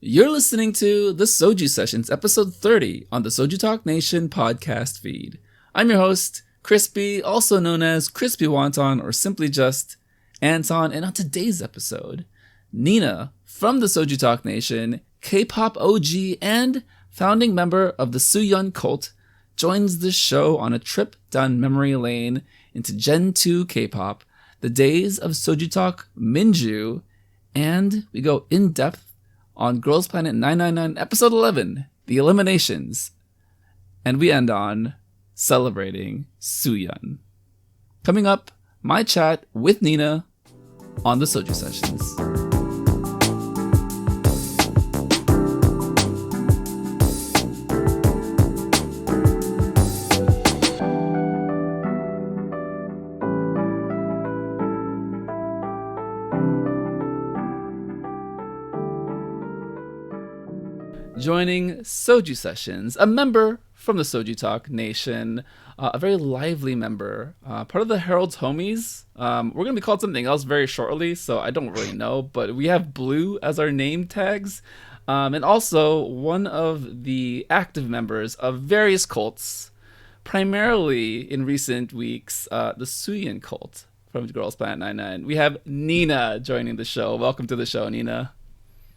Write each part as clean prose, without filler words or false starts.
You're listening to the Soju Sessions, episode 30 on the SojuTalk Nation podcast feed. I'm your host, Crispy, also known as Crispy Wonton or simply just Anton, and on today's episode, Nina from the SojuTalk Nation, K-pop OG and founding member of the Suyeon cult, joins the show on a trip down memory lane into Gen 2 K-pop, the days of SojuTalk Minju, and we go in depth on Girls Planet 999 episode 11, The Eliminations, and we end on celebrating Suyeon. Coming up, my chat with Nina on the Soju Sessions. Joining Soju Sessions, a member from the SojuTalk Nation, a very lively member, part of the Herald's Homies. We're going to be called something else very shortly, so I don't really know, but we have Blue as our name tags, and also one of the active members of various cults, primarily in recent weeks, the Suyeon cult from Girls Planet 99. We have Nina joining the show. Welcome to the show, Nina.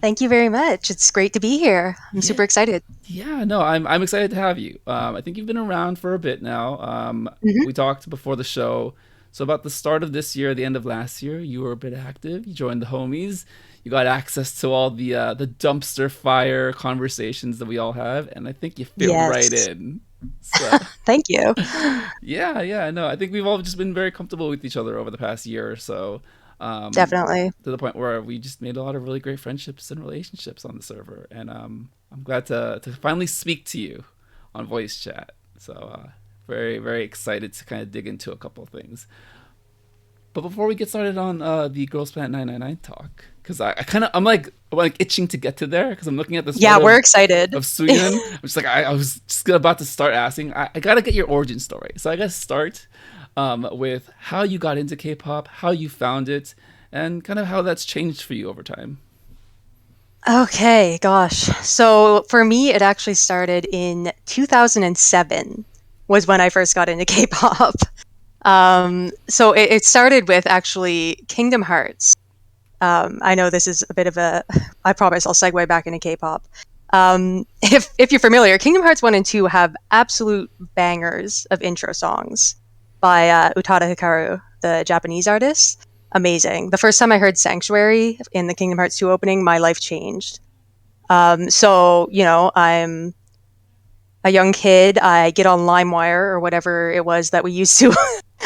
Thank you very much. It's great to be here. I'm super excited. Yeah, no, I'm excited to have you. I think you've been around for a bit now. We talked before the show. So about the start of this year, the end of last year, you were a bit active. You joined the homies. You got access to all the dumpster fire conversations that we all have, and I think you fit right in. So, thank you. Yeah, no, I think we've all just been very comfortable with each other over the past year or so. Definitely. To the point where we just made a lot of really great friendships and relationships on the server. And I'm glad to finally speak to you on voice chat. So very, very excited to kind of dig into a couple of things. But before we get started on the Girls Planet 999 talk, because I'm like itching to get to there because I'm looking at this. Yeah, we're excited. Of Suyeon. I'm just like, I was just about to start asking. I got to get your origin story. So I got to start with how you got into K-pop, how you found it, and kind of how that's changed for you over time. Okay, gosh. So for me, it actually started in 2007 was when I first got into K-pop. So it started with actually Kingdom Hearts. I know this is a bit of I promise I'll segue back into K-pop. If you're familiar, Kingdom Hearts 1 and 2 have absolute bangers of intro songs by Utada Hikaru, the Japanese artist. Amazing. The first time I heard Sanctuary in the Kingdom Hearts 2 opening, my life changed. So, I'm a young kid. I get on LimeWire or whatever it was that we used to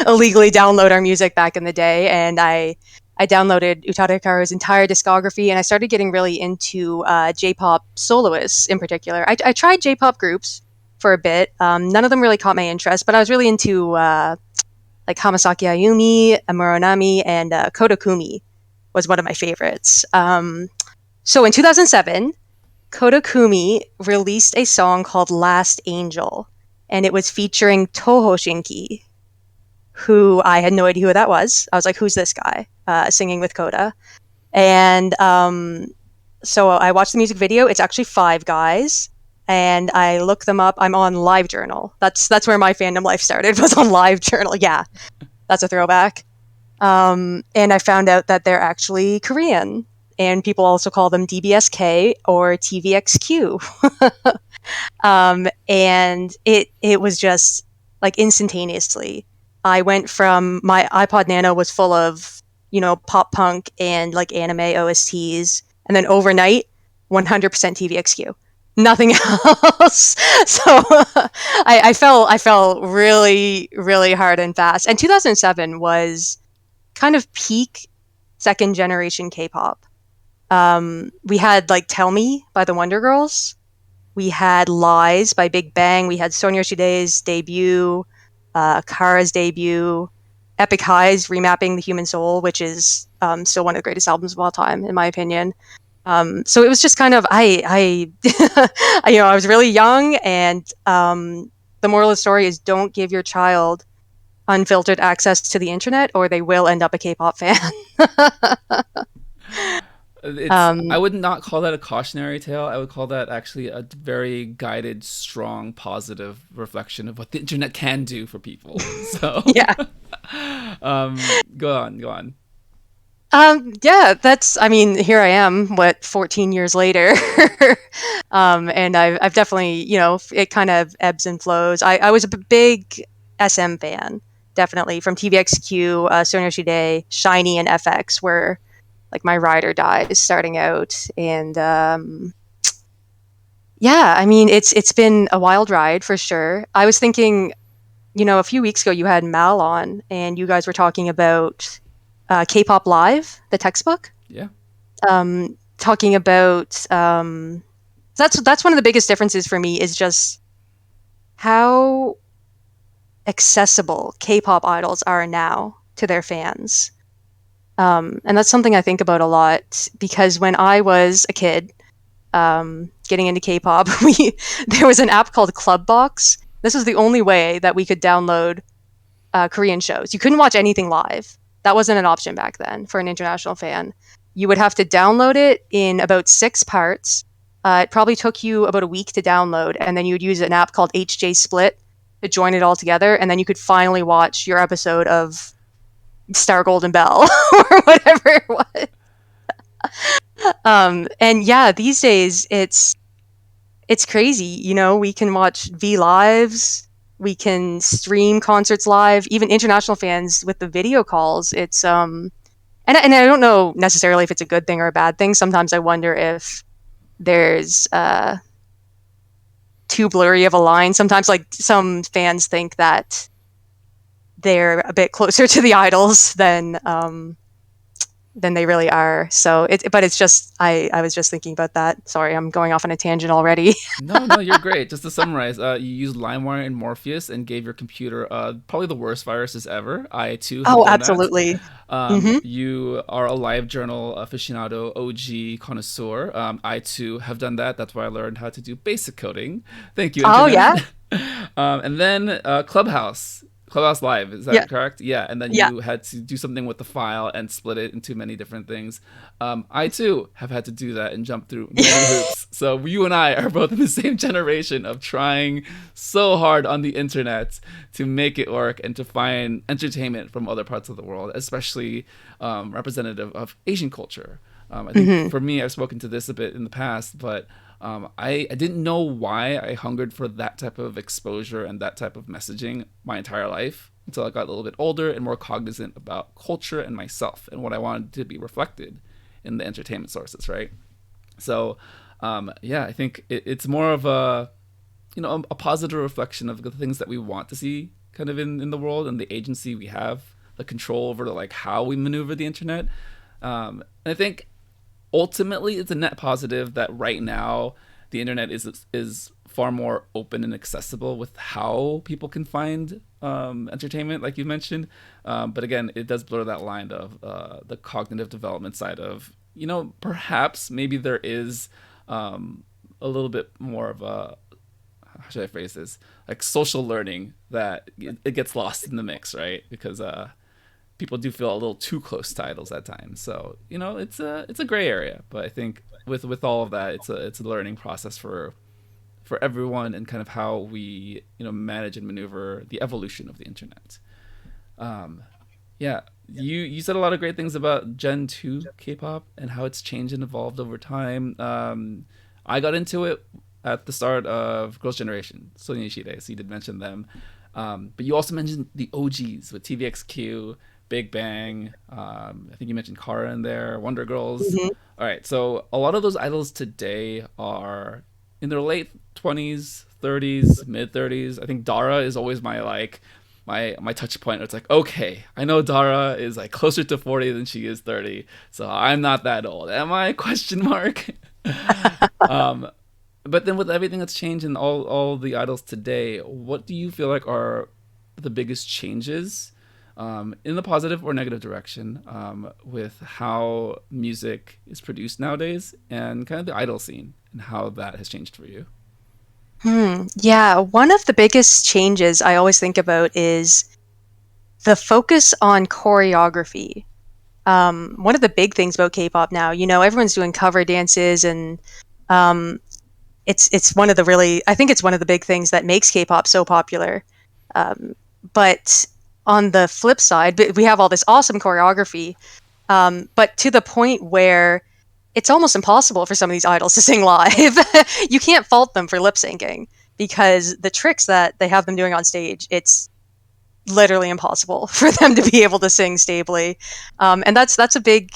illegally download our music back in the day. And I downloaded Utada Hikaru's entire discography, and I started getting really into J-pop soloists in particular. I tried J-pop groups for a bit. None of them really caught my interest, but I was really into like Hamasaki Ayumi, Muronami, and Kodakumi was one of my favorites. So in 2007, Kodakumi released a song called Last Angel, and it was featuring Toho Shinki, who I had no idea who that was. I was like, who's this guy singing with Koda? And so I watched the music video. It's actually 5 guys. And I look them up. I'm on LiveJournal. That's where my fandom life started, was on LiveJournal. Yeah, that's a throwback. And I found out that they're actually Korean. And people also call them DBSK or TVXQ. And it was just like instantaneously. I went from my iPod Nano was full of, pop punk and like anime OSTs. And then overnight, 100% TVXQ. Nothing else. So I fell really, really hard and fast. And 2007 was kind of peak second generation K-pop. We had like Tell Me by the Wonder Girls. We had Lies by Big Bang. We had Son Yoshidae's debut, Kara's debut, Epic Highs remapping The Human Soul, which is still one of the greatest albums of all time, in my opinion. So it was just kind of, I was really young, and the moral of the story is don't give your child unfiltered access to the internet or they will end up a K-pop fan. I would not call that a cautionary tale. I would call that actually a very guided, strong, positive reflection of what the internet can do for people. So Yeah. Go on. Yeah, I mean, here I am, 14 years later. And I've definitely, it kind of ebbs and flows. I was a big SM fan, definitely, from TVXQ, Sonoshide, Shiny, and FX were like my ride or dies starting out. And yeah, I mean, it's been a wild ride for sure. I was thinking, a few weeks ago you had Mal on, and you guys were talking about Kpop Live, the textbook. Yeah. Talking about that's one of the biggest differences for me is just how accessible K-pop idols are now to their fans. And that's something I think about a lot because when I was a kid, getting into K-pop, there was an app called Clubbox. This was the only way that we could download Korean shows. You couldn't watch anything live. That wasn't an option back then for an international fan. You would have to download it in about 6 parts. It probably took you about a week to download, and then you would use an app called HJ Split to join it all together, and then you could finally watch your episode of Star Golden Bell or whatever it was. And yeah, these days it's crazy. We can watch V Lives, we can stream concerts live, even international fans with the video calls. It's and I don't know necessarily if it's a good thing or a bad thing. Sometimes I wonder if there's too blurry of a line. Sometimes, like, some fans think that they're a bit closer to the idols than they really are. So but it's just I was just thinking about that. Sorry, I'm going off on a tangent already. No, you're great. Just to summarize, you used LimeWire and Morpheus and gave your computer probably the worst viruses ever. I too have done absolutely. that. You are a LiveJournal aficionado, OG connoisseur. I too have done that. That's why I learned how to do basic coding. Thank you, Internet. Oh yeah. And then Clubhouse Live, is that correct? Yeah, and then you had to do something with the file and split it into many different things. I too have had to do that and jump through many hoops. So you and I are both in the same generation of trying so hard on the internet to make it work and to find entertainment from other parts of the world, especially representative of Asian culture. I think for me, I've spoken to this a bit in the past, but I didn't know why I hungered for that type of exposure and that type of messaging my entire life until I got a little bit older and more cognizant about culture and myself and what I wanted to be reflected in the entertainment sources, right? So, I think it's more of a positive reflection of the things that we want to see kind of in the world and the agency we have, the control over like how we maneuver the internet. And I think ultimately it's a net positive that right now the internet is far more open and accessible with how people can find entertainment, like you mentioned. But again, it does blur that line of the cognitive development side of, perhaps maybe there is a little bit more of a, how should I phrase this, like social learning that it gets lost in the mix, right? Because people do feel a little too close to idols at times. So, it's a gray area, but I think with all of that, it's a learning process for everyone and kind of how we, manage and maneuver the evolution of the internet. You said a lot of great things about Gen 2 K-pop and how it's changed and evolved over time. I got into it at the start of Girls' Generation, SojuTalk, so you did mention them. But you also mentioned the OGs with TVXQ, Big Bang. I think you mentioned Kara in there, Wonder Girls. All right, so a lot of those idols today are in their late 20s, 30s, mid 30s. I think Dara is always my touch point. It's like, okay, I know Dara is like closer to 40 than she is 30, so I'm not that old. Am I? Question mark. But then with everything that's changed and all the idols today, what do you feel like are the biggest changes in the positive or negative direction with how music is produced nowadays and kind of the idol scene and how that has changed for you? Yeah, one of the biggest changes I always think about is the focus on choreography. one of the big things about K-pop now. Everyone's doing cover dances, and um, it's one of the really, I think it's one of the big things that makes K-pop so popular. But on the flip side, we have all this awesome choreography, but to the point where it's almost impossible for some of these idols to sing live. You can't fault them for lip syncing because the tricks that they have them doing on stage, it's literally impossible for them to be able to sing stably. And that's a big.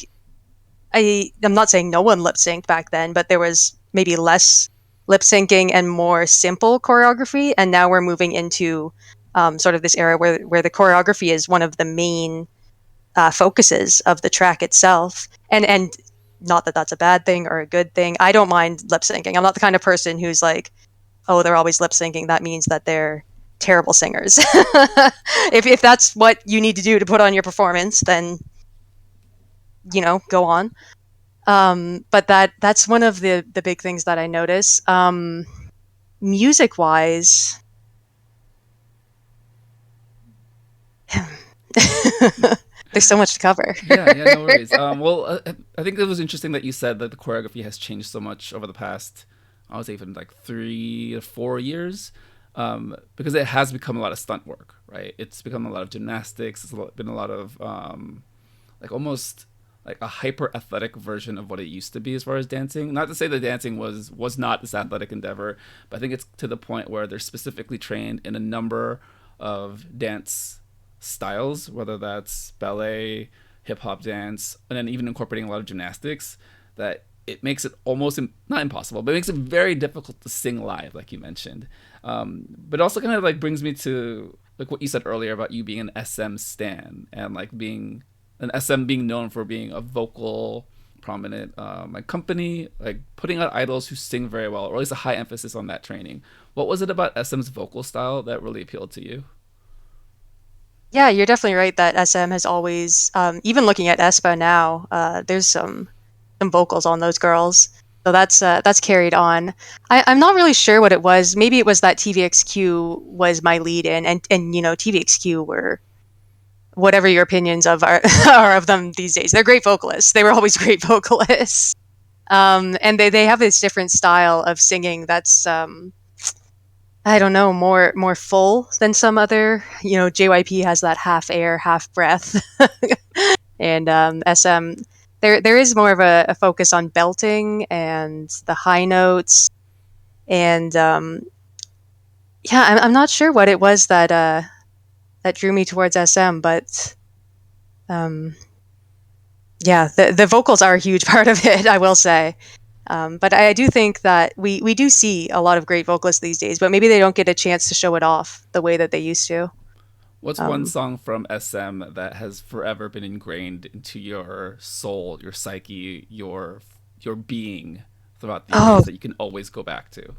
I'm not saying no one lip synced back then, but there was maybe less lip syncing and more simple choreography. And now we're moving into sort of this era where the choreography is one of the main focuses of the track itself. And not that that's a bad thing or a good thing. I don't mind lip syncing. I'm not the kind of person who's like, oh, they're always lip syncing. That means that they're terrible singers. If that's what you need to do to put on your performance, then go on. But that's one of the big things that I notice. Music wise, there's so much to cover. Yeah, no worries. Well, I think it was interesting that you said that the choreography has changed so much over the past, I would say even like 3 to 4 years, because it has become a lot of stunt work, right? It's become a lot of gymnastics. It's been a lot of like almost like a hyper athletic version of what it used to be as far as dancing. Not to say that dancing was not this athletic endeavor, but I think it's to the point where they're specifically trained in a number of dance styles, whether that's ballet, hip hop dance, and then even incorporating a lot of gymnastics, that it makes it almost not impossible, but it makes it very difficult to sing live, like you mentioned. But it also kind of like brings me to like what you said earlier about you being an SM stan and like being an SM being known for being a vocal prominent like company, like putting out idols who sing very well, or at least a high emphasis on that training. What was it about SM's vocal style that really appealed to you? Yeah, you're definitely right that SM has always, even looking at aespa now, there's some vocals on those girls, so that's carried on. I'm not really sure what it was. Maybe it was that TVXQ was my lead in, and TVXQ were, whatever your opinions of are of them these days, they're great vocalists. They were always great vocalists, and they have this different style of singing that's I don't know, more full than some other. JYP has that half air, half breath, and SM there is more of a focus on belting and the high notes, and yeah, I'm not sure what it was that drew me towards SM, but um, yeah, the vocals are a huge part of it, I will say. But I do think that we do see a lot of great vocalists these days, but maybe they don't get a chance to show it off the way that they used to. What's one song from SM that has forever been ingrained into your soul, your psyche, your being throughout the years that you can always go back to?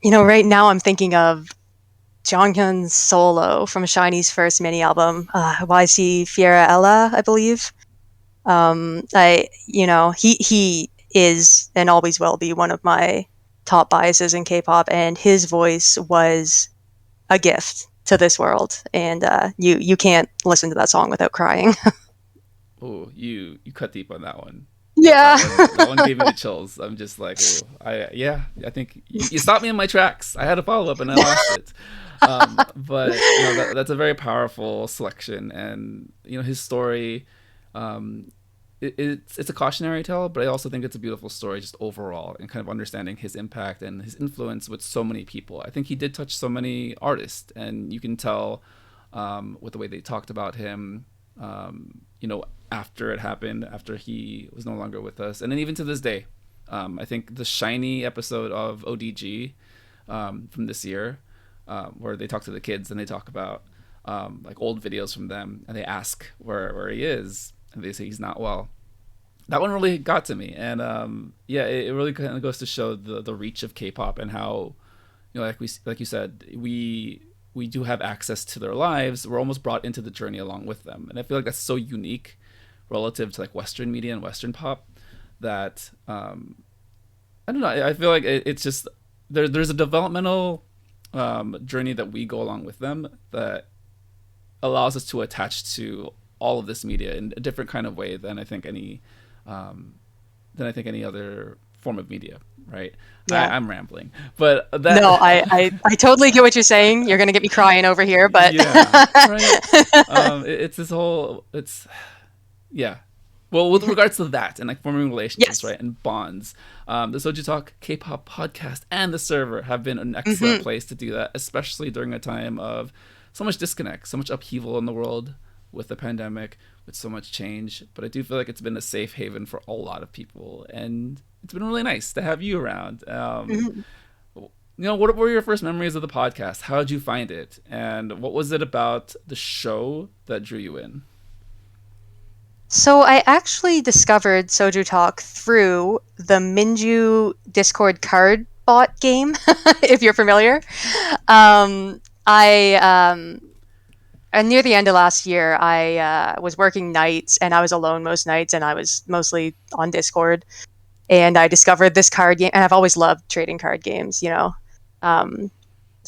Right now I'm thinking of Jonghyun's solo from Shiny's first mini album, YC Fiera Ella, I believe. He is and always will be one of my top biases in K-pop, and his voice was a gift to this world, and you can't listen to that song without crying. Oh, you cut deep on that one. Yeah. That one gave me the chills. I'm just like, oh, I think you stopped me in my tracks. I had a follow up and I lost it. But that's a very powerful selection, and his story. It's a cautionary tale, but I also think it's a beautiful story just overall, and kind of understanding his impact and his influence with so many people. I think he did touch so many artists, and you can tell with the way they talked about him, after it happened, after he was no longer with us, and then even to this day. I think the Shiny episode of ODG from this year, where they talk to the kids and they talk about like old videos from them, and they ask where he is, and they say he's not well. That one really got to me, and it really kind of goes to show the reach of K-pop, and how like you said, we do have access to their lives. We're almost brought into the journey along with them, and I feel like that's so unique relative to like Western media and Western pop that I don't know. I feel like it's just there's a developmental journey that we go along with them that allows us to attach to all of this media in a different kind of way than I think any other form of media, right? Yeah. I'm rambling, but that No, I totally get what you're saying. You're gonna get me crying over here, but yeah, right. It's this whole yeah. Well, with regards to that and like forming relationships, Yes. right, and bonds, the SojuTalk K-pop podcast and the server have been an excellent place to do that, especially during a time of so much disconnect, so much upheaval in the world with the pandemic, with so much change. But I do feel like it's been a safe haven for a lot of people, and it's been really nice to have you around. What were your first memories of the podcast? How did you find it, and what was it about the show that drew you in? So I actually discovered SojuTalk through the Minju Discord card bot game, if you're familiar. And near the end of last year, I was working nights, and I was alone most nights, and I was mostly on Discord. And I discovered this card game, and I've always loved trading card games,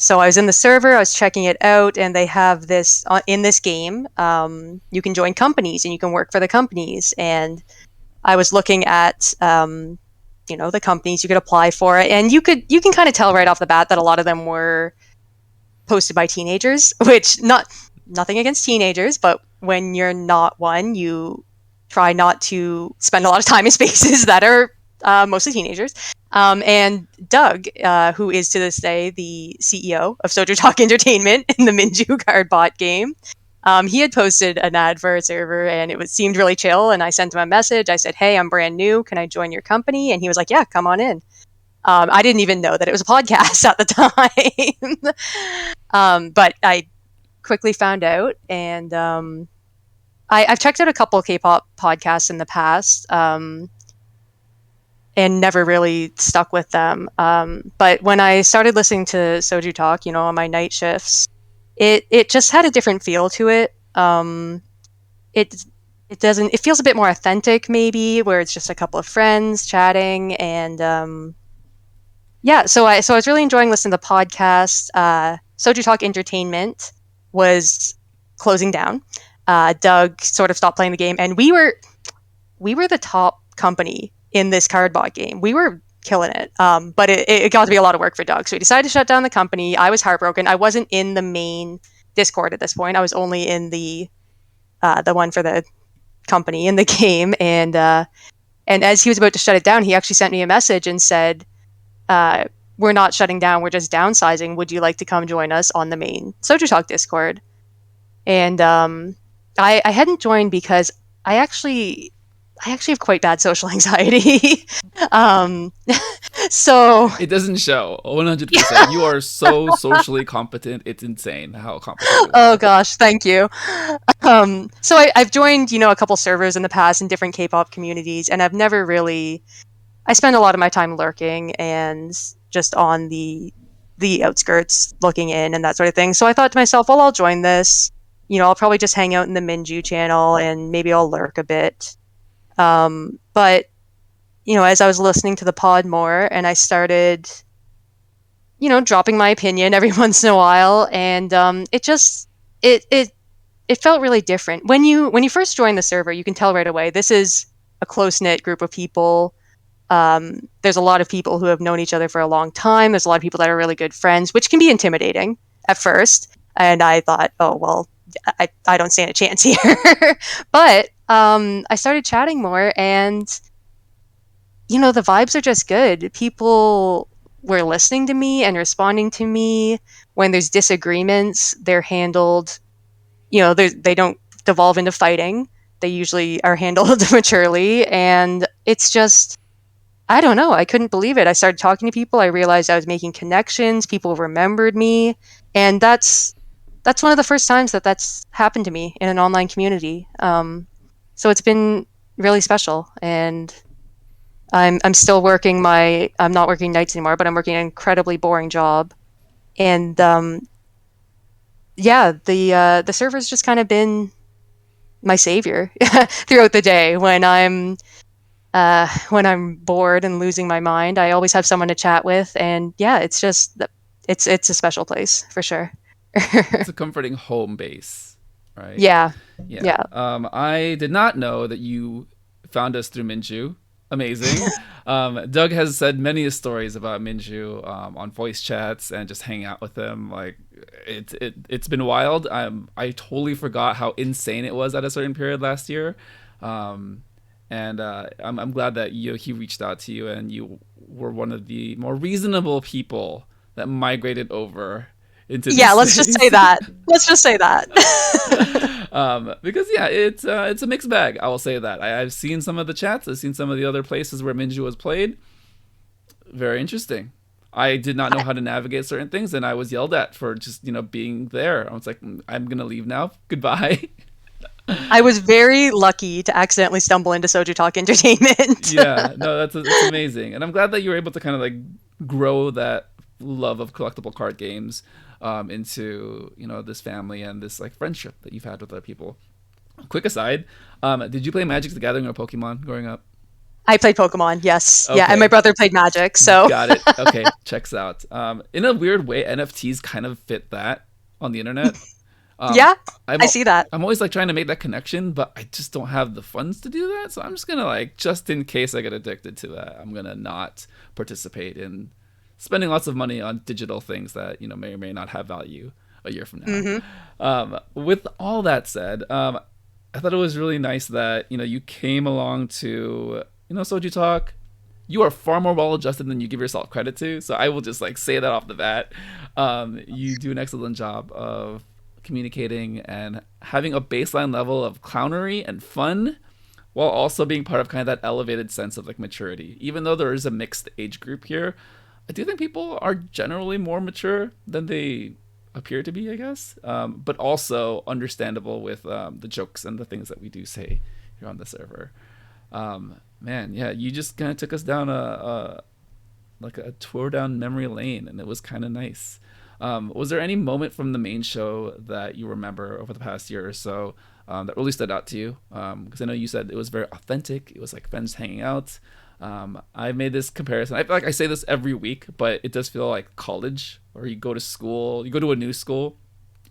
So I was in the server, I was checking it out, and they have this in this game. You can join companies and you can work for the companies. And I was looking at, the companies you could apply for, and you can kind of tell right off the bat that a lot of them were posted by teenagers, which nothing against teenagers, but when you're not one, you try not to spend a lot of time in spaces that are mostly teenagers. And Doug, who is to this day the CEO of SojuTalk Entertainment in the Minju card bot game, he had posted an ad for a server, and it seemed really chill. And I sent him a message. I said, "Hey, I'm brand new. Can I join your company?" And he was like, "Yeah, come on in." I didn't even know that it was a podcast at the time, but I quickly found out, and I've checked out a couple of K-pop podcasts in the past. And never really stuck with them. But when I started listening to Soju Talk, on my night shifts, it just had a different feel to it. It feels a bit more authentic, maybe, where it's just a couple of friends chatting, and so I was really enjoying listening to the podcast. Soju Talk Entertainment was closing down. Doug sort of stopped playing the game, and we were the top company in this card bot game. We were killing it, but it got to be a lot of work for Doug, so he decided to shut down the company. I was heartbroken. I wasn't in the main Discord at this point. I was only in the one for the company in the game, and as he was about to shut it down, he actually sent me a message and said, "We're not shutting down. We're just downsizing. Would you like to come join us on the main SojuTalk Discord?" And I hadn't joined because I actually have quite bad social anxiety. So it doesn't show 100%. You are so socially competent. It's insane how competent you are. Oh gosh, thank you. So I've joined, a couple servers in the past in different K-pop communities, and I've never really. I spend a lot of my time lurking and just on the outskirts, looking in and that sort of thing. So I thought to myself, well, I'll join this. I'll probably just hang out in the Minju channel and maybe I'll lurk a bit. But as I was listening to the pod more, and I started, dropping my opinion every once in a while, and it felt really different. When you first join the server, you can tell right away this is a close-knit group of people. There's a lot of people who have known each other for a long time. There's a lot of people that are really good friends, which can be intimidating at first. And I thought, oh well, I don't stand a chance here. But I started chatting more, and the vibes are just good. People were listening to me and responding to me. When there's disagreements, they're handled, they don't devolve into fighting. They usually are handled maturely, and it's just, I don't know, I couldn't believe it. I started talking to people, I realized I was making connections, people remembered me, and that's one of the first times that's happened to me in an online community. So it's been really special, and I'm still working I'm not working nights anymore, but I'm working an incredibly boring job. And the server's just kind of been my savior throughout the day. When I'm bored and losing my mind, I always have someone to chat with, and it's just it's a special place for sure. It's a comforting home base. right? Yeah. Yeah. Yeah. I did not know that you found us through Minju. Amazing. Doug has said many stories about Minju on voice chats and just hanging out with him. Like it's been wild. I totally forgot how insane it was at a certain period last year. Um, and I'm glad that he reached out to you and you were one of the more reasonable people that migrated over into this Yeah, let's space. just say that. Let's just say that. Because yeah, it's a mixed bag. I will say that. I've seen some of the chats. I've seen some of the other places where Minju was played. Very interesting. I did not know how to navigate certain things, and I was yelled at for just being there. I was like, I'm gonna leave now. Goodbye. I was very lucky to accidentally stumble into SojuTalk Entertainment. Yeah, no, that's amazing, and I'm glad that you were able to kind of like grow that love of collectible card games into this family and this like friendship that you've had with other people. Quick aside, did you play Magic the Gathering or Pokemon growing up? I played Pokemon, yes. Okay. Yeah, and my brother played Magic, so. Got it. Okay, checks out. In a weird way, NFTs kind of fit that on the internet. Yeah, I see that. I'm always like trying to make that connection, but I just don't have the funds to do that. So I'm just gonna like, just in case I get addicted to that, I'm gonna not participate in spending lots of money on digital things that may or may not have value a year from now. Mm-hmm. With all that said, I thought it was really nice that you came along to Soju Talk. You are far more well adjusted than you give yourself credit to. So I will just like say that off the bat. You do an excellent job of communicating and having a baseline level of clownery and fun, while also being part of kind of that elevated sense of like maturity. Even though there is a mixed age group here, I do think people are generally more mature than they appear to be, I guess, but also understandable with the jokes and the things that we do say here on the server. Man, yeah, you just kind of took us down a tour down memory lane, and it was kind of nice. Was there any moment from the main show that you remember over the past year or so that really stood out to you? Because I know you said it was very authentic. It was like friends hanging out. I made this comparison. I feel like I say this every week, but it does feel like college, or you go to school, you go to a new school,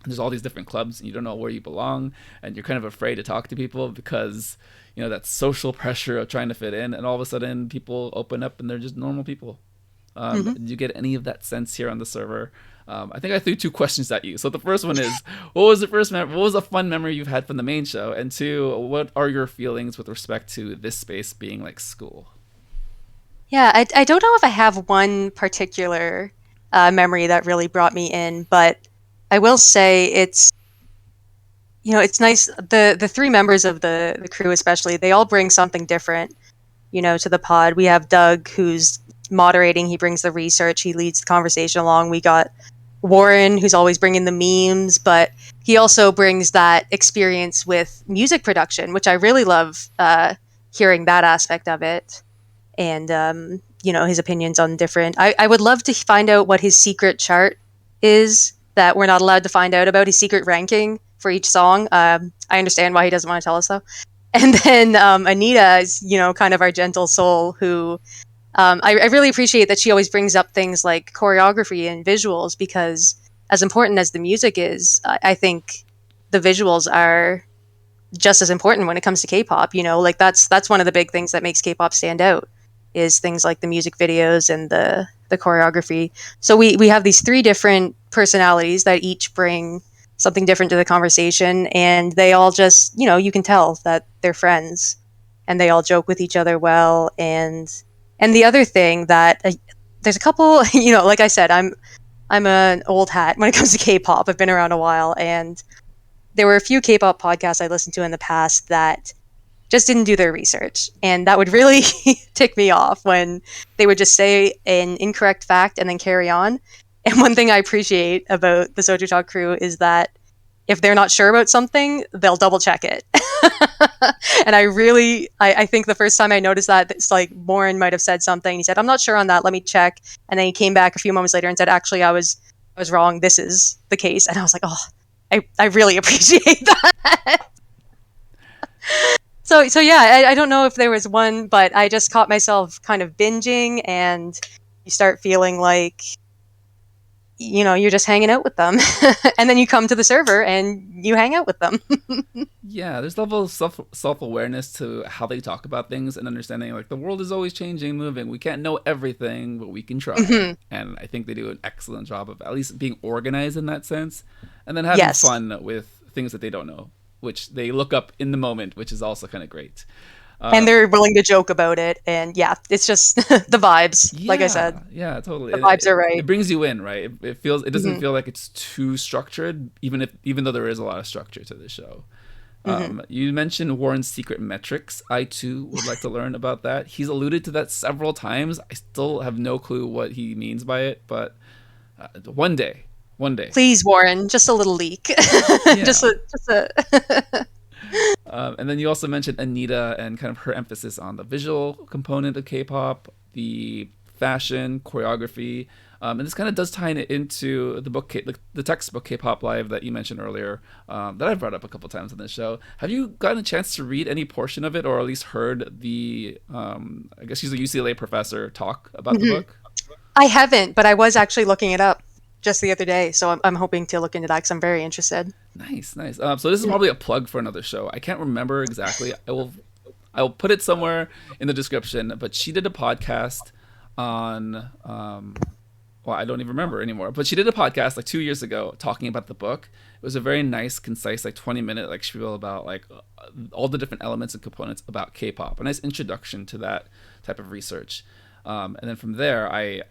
and there's all these different clubs, and you don't know where you belong, and you're kind of afraid to talk to people because that social pressure of trying to fit in, and all of a sudden people open up and they're just normal people. Did you get any of that sense here on the server? I think I threw two questions at you. So the first one is, what was a fun memory you've had from the main show? And two, what are your feelings with respect to this space being like school? Yeah, I don't know if I have one particular memory that really brought me in, but I will say it's nice. The three members of the crew, especially, they all bring something different, to the pod. We have Doug, who's moderating. He brings the research. He leads the conversation along. We got Warren, who's always bringing the memes, but he also brings that experience with music production, which I really love hearing that aspect of it. And, his opinions on different... I would love to find out what his secret chart is that we're not allowed to find out about, his secret ranking for each song. I understand why he doesn't want to tell us, though. And then Anita is, kind of our gentle soul who... I really appreciate that she always brings up things like choreography and visuals, because as important as the music is, I think the visuals are just as important when it comes to K-pop. Like that's one of the big things that makes K-pop stand out, is things like the music videos and the choreography. So we have these three different personalities that each bring something different to the conversation, and they all just, you can tell that they're friends, and they all joke with each other well. And the other thing that there's a couple, like I said, I'm an old hat when it comes to K-pop. I've been around a while, and there were a few K-pop podcasts I listened to in the past that just didn't do their research. And that would really tick me off when they would just say an incorrect fact and then carry on. And one thing I appreciate about the SojuTalk crew is that if they're not sure about something, they'll double check it. And I think the first time I noticed that, it's like Warren might have said something. He said, "I'm not sure on that. Let me check." And then he came back a few moments later and said, "Actually, I was wrong. This is the case." And I was like, "Oh, I really appreciate that." So yeah, I don't know if there was one, but I just caught myself kind of binging, and you start feeling like you're just hanging out with them. And then you come to the server and you hang out with them. Yeah, there's a level of self-awareness to how they talk about things and understanding like the world is always changing, moving. We can't know everything, but we can try. And I think they do an excellent job of at least being organized in that sense, and then having fun with things that they don't know, which they look up in the moment, which is also kind of great. And they're willing to joke about it, and it's just the vibes. Like I said, totally. The vibes are right. It brings you in, right? It doesn't feel like it's too structured, even though there is a lot of structure to the show. You mentioned Warren's secret metrics. I too would like to learn about that. He's alluded to that several times. I still have no clue what he means by it, but one day. Please, Warren, just a little leak. just a and then you also mentioned Anita and kind of her emphasis on the visual component of K-pop, the fashion, choreography, and this kind of does tie it into the book, the textbook K-pop Live that you mentioned earlier, that I've brought up a couple times on this show. Have you gotten a chance to read any portion of it, or at least heard the, I guess she's a UCLA professor, talk about the book? I haven't, but I was actually looking it up just the other day, so I'm hoping to look into that because I'm very interested. Nice. So this is probably a plug for another show. I can't remember exactly. I will put it somewhere in the description. But she did a podcast on, well, I don't even remember anymore. But she did a podcast like 2 years ago talking about the book. It was a very nice, concise, like 20-minute like spiel about like all the different elements and components about K-pop. A nice introduction to that type of research. And then from there, I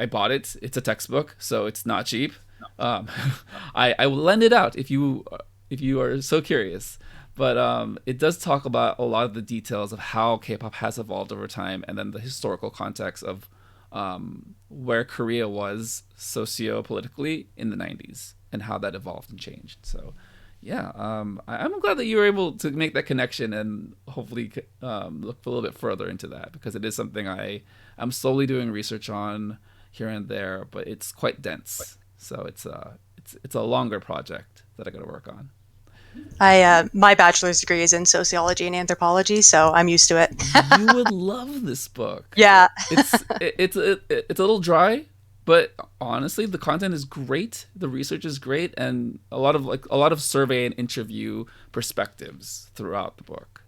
bought it. It's a textbook, so it's not cheap. I will lend it out if you are so curious. But it does talk about a lot of the details of how K-pop has evolved over time, and then the historical context of where Korea was socio-politically in the 90s and how that evolved and changed. So yeah, I'm glad that you were able to make that connection and hopefully look a little bit further into that, because it is something I'm slowly doing research on here and there, but it's quite dense. So it's a longer project that I got to work on. My bachelor's degree is in sociology and anthropology, so I'm used to it. You would love this book. Yeah. It's a little dry, but honestly, the content is great. The research is great, and a lot of survey and interview perspectives throughout the book.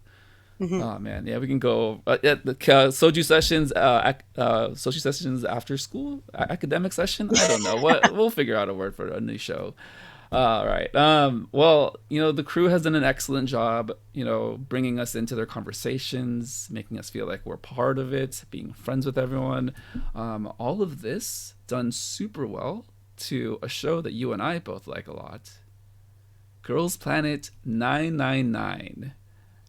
Oh man, yeah, we can go at the Soju sessions, Soju sessions after school, academic session. I don't know what we'll figure out a word for a new show. All right. Well, the crew has done an excellent job, bringing us into their conversations, making us feel like we're part of it, being friends with everyone. All of this done super well to a show that you and I both like a lot. Girls Planet 999.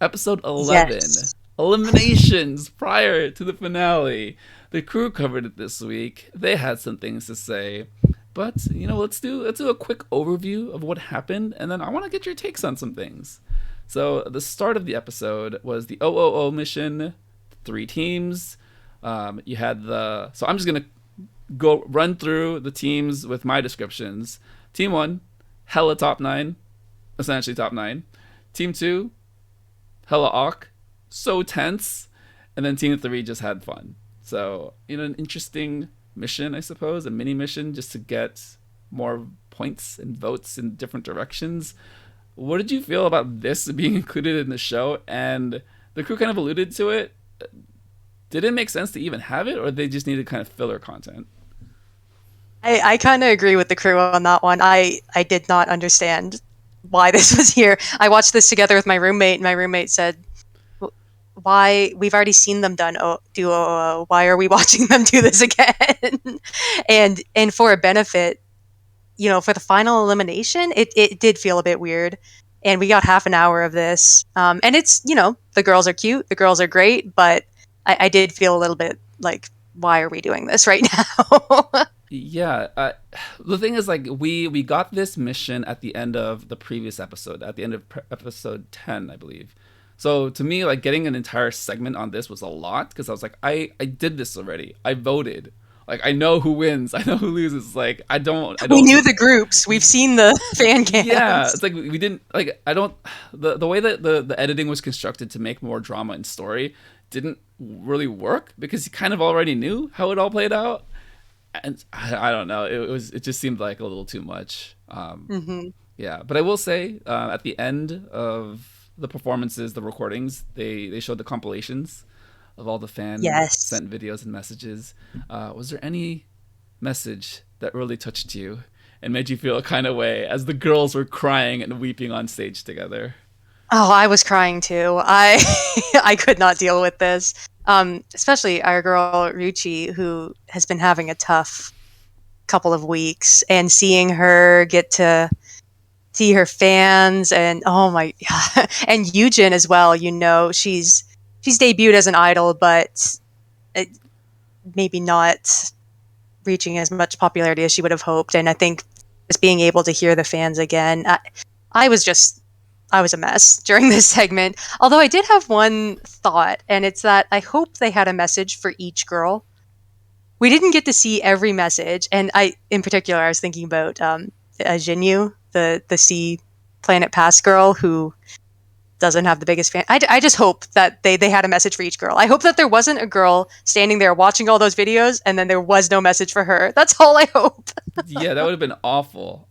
Episode 11, yes. Eliminations prior to the finale. The crew covered it this week. They had some things to say, but let's do a quick overview of what happened, and then I want to get your takes on some things. So the start of the episode was the OOO mission, 3 teams. You had so I'm just gonna go run through the teams with my descriptions. Team 1, hella top 9, essentially top 9. Team 2. Hella awk, so tense, and then Team 3 just had fun. So, an interesting mission, I suppose, a mini mission just to get more points and votes in different directions. What did you feel about this being included in the show? And the crew kind of alluded to it. Did it make sense to even have it, or they just needed kind of filler content? I kind of agree with the crew on that one. I did not understand why this was here. I watched this together with my roommate, and my roommate said, why, we've already seen them do OOO, why are we watching them do this again? and for a benefit, for the final elimination, it did feel a bit weird, and we got half an hour of this, and it's, the girls are cute, the girls are great, but I did feel a little bit like, why are we doing this right now? Yeah, the thing is, like, we got this mission at the end of the previous episode, at the end of episode 10, I believe. So to me, like, getting an entire segment on this was a lot, because I was like, I did this already. I voted. Like, I know who wins. I know who loses. Like, I don't. We knew the groups. We've seen the fan cams. Yeah, it's like we didn't, like, I don't, the way that the editing was constructed to make more drama and story didn't really work, because you kind of already knew how it all played out. And I don't know. It just seemed like a little too much. Mm-hmm. Yeah, but I will say at the end of the performances, the recordings, they showed the compilations of all the fan Yes. sent videos and messages. Was there any message that really touched you and made you feel a kind of way as the girls were crying and weeping on stage together? Oh, I was crying too. I could not deal with this. Especially our girl Ruchi, who has been having a tough couple of weeks, and seeing her get to see her fans, and oh my, and Yujin as well. She's debuted as an idol, but it, maybe not reaching as much popularity as she would have hoped. And I think just being able to hear the fans again, I was just I was a mess during this segment. Although I did have one thought, and it's that I hope they had a message for each girl. We didn't get to see every message, and in particular, I was thinking about Jinyu, the Sea Planet Pass girl who doesn't have the biggest fan. I just hope that they had a message for each girl. I hope that there wasn't a girl standing there watching all those videos and then there was no message for her. That's all I hope. Yeah, that would have been awful.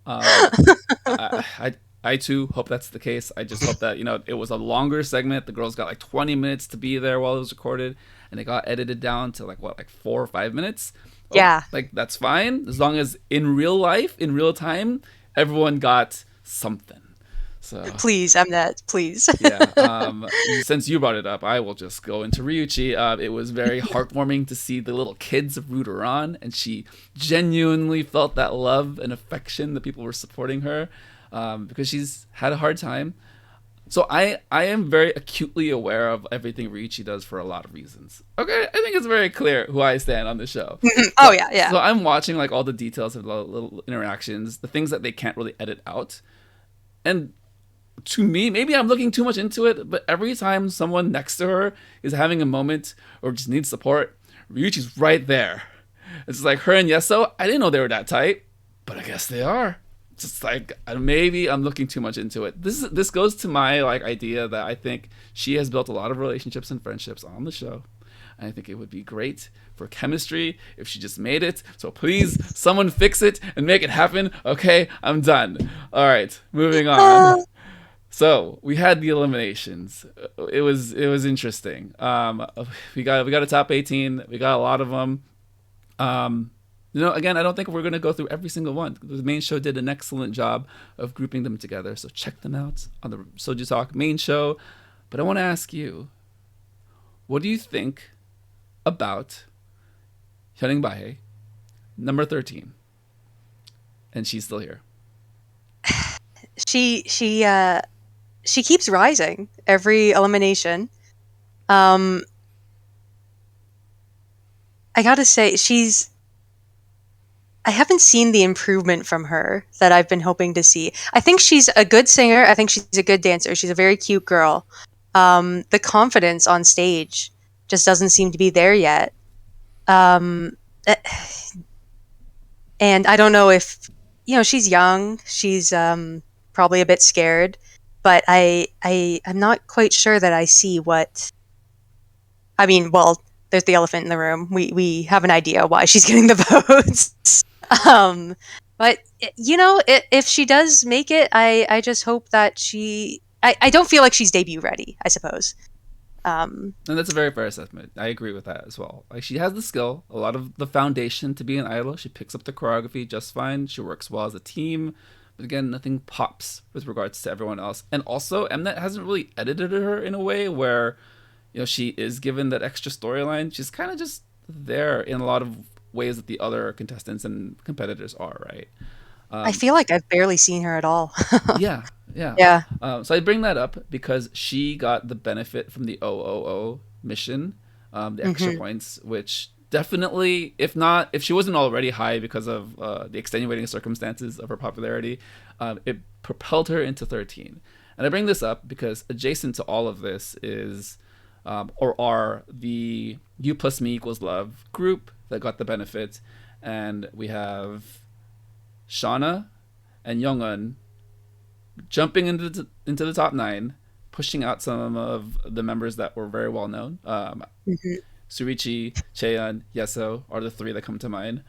I too hope that's the case. I just hope that it was a longer segment. The girls got like 20 minutes to be there while it was recorded, and it got edited down to like 4 or 5 minutes. Yeah, like that's fine as long as in real life, in real time, everyone got something. So please, Mnet, please. yeah. Since you brought it up, I will just go into Ryuchi. It was very heartwarming to see the little kids root her on, and she genuinely felt that love and affection that people were supporting her, because she's had a hard time. So I am very acutely aware of everything Ryuchi does for a lot of reasons. Okay, I think it's very clear who I stand on the show. Oh yeah. So I'm watching like all the details of the little interactions, the things that they can't really edit out, and to me, maybe I'm looking too much into it, but every time someone next to her is having a moment or just needs support, Ryuichi's right there. It's like her and Yeso, I didn't know they were that tight, but I guess they are. It's just like maybe I'm looking too much into it. This goes to my idea that I think she has built a lot of relationships and friendships on the show. And I think it would be great for chemistry if she just made it. So please, someone fix it and make it happen. Okay, I'm done. All right, moving on. So we had the eliminations. It was interesting. We got a top 18. We got a lot of them. Again, I don't think we're gonna go through every single one. The main show did an excellent job of grouping them together. So check them out on the SojuTalk main show. But I want to ask you, what do you think about Hyunning Bae, number 13, and she's still here? She keeps rising every elimination. I gotta say, I haven't seen the improvement from her that I've been hoping to see. I think she's a good singer. I think she's a good dancer. She's a very cute girl. The confidence on stage just doesn't seem to be there yet. And I don't know if, she's young. She's probably a bit scared. But I'm not quite sure that I see what. I mean, well, there's the elephant in the room. We have an idea why she's getting the votes. But if she does make it, I just hope that I don't feel like she's debut ready, I suppose. And that's a very fair assessment. I agree with that as well. Like, she has the skill, a lot of the foundation to be an idol. She picks up the choreography just fine. She works well as a team. But again, nothing pops with regards to everyone else. And also, Mnet hasn't really edited her in a way where, she is given that extra storyline. She's kind of just there in a lot of ways that the other contestants and competitors are, right? I feel like I've barely seen her at all. Yeah. So I bring that up because she got the benefit from the OOO mission, the extra points, which definitely, if she wasn't already high because of the extenuating circumstances of her popularity, it propelled her into 13. And I bring this up because adjacent to all of this is, are the You Plus Me Equals Love group that got the benefit. And we have Shauna and Youngun jumping into the top 9, pushing out some of the members that were very well known. Surichi, Cheon, Yeso are the 3 that come to mind.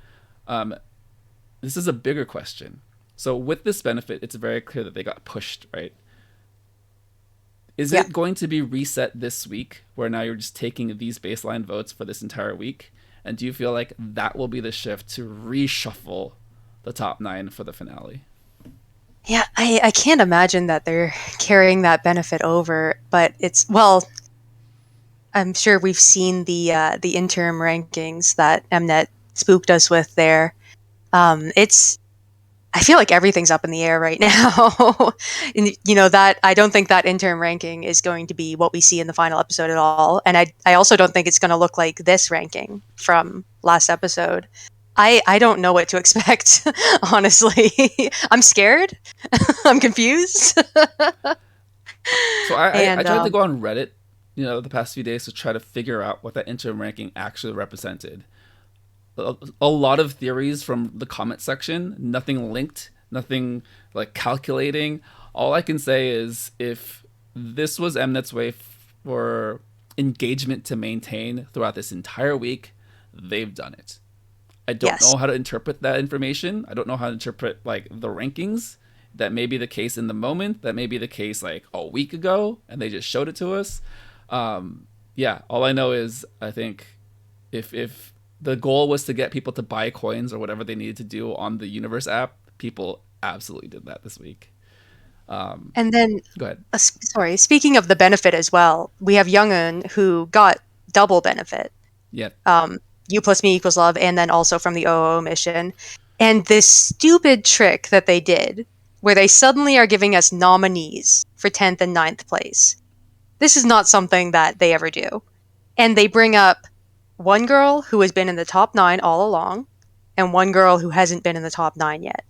This is a bigger question. So with this benefit, it's very clear that they got pushed, right? Is it going to be reset this week, where now you're just taking these baseline votes for this entire week? And do you feel like that will be the shift to reshuffle the top 9 for the finale? Yeah, I can't imagine that they're carrying that benefit over, but I'm sure we've seen the interim rankings that Mnet spooked us with there. I feel like everything's up in the air right now. And, that I don't think that interim ranking is going to be what we see in the final episode at all. And I also don't think it's going to look like this ranking from last episode. I don't know what to expect, honestly. I'm scared. I'm confused. So I tried to go on Reddit, the past few days to try to figure out what that interim ranking actually represented. A lot of theories from the comment section, nothing linked, nothing like calculating. All I can say is if this was Mnet's way for engagement to maintain throughout this entire week, they've done it. I don't know how to interpret that information. I don't know how to interpret like the rankings. That may be the case in the moment. That may be the case like a week ago, and they just showed it to us. All I know is I think if the goal was to get people to buy coins or whatever they needed to do on the Universe app, people absolutely did that this week. And then, go ahead. Sorry, speaking of the benefit as well, we have Youngeun who got double benefit. Yeah. You plus me equals love, and then also from the OO mission. And this stupid trick that they did, where they suddenly are giving us nominees for 10th and 9th place. This is not something that they ever do. And they bring up one girl who has been in the top 9 all along, and one girl who hasn't been in the top 9 yet.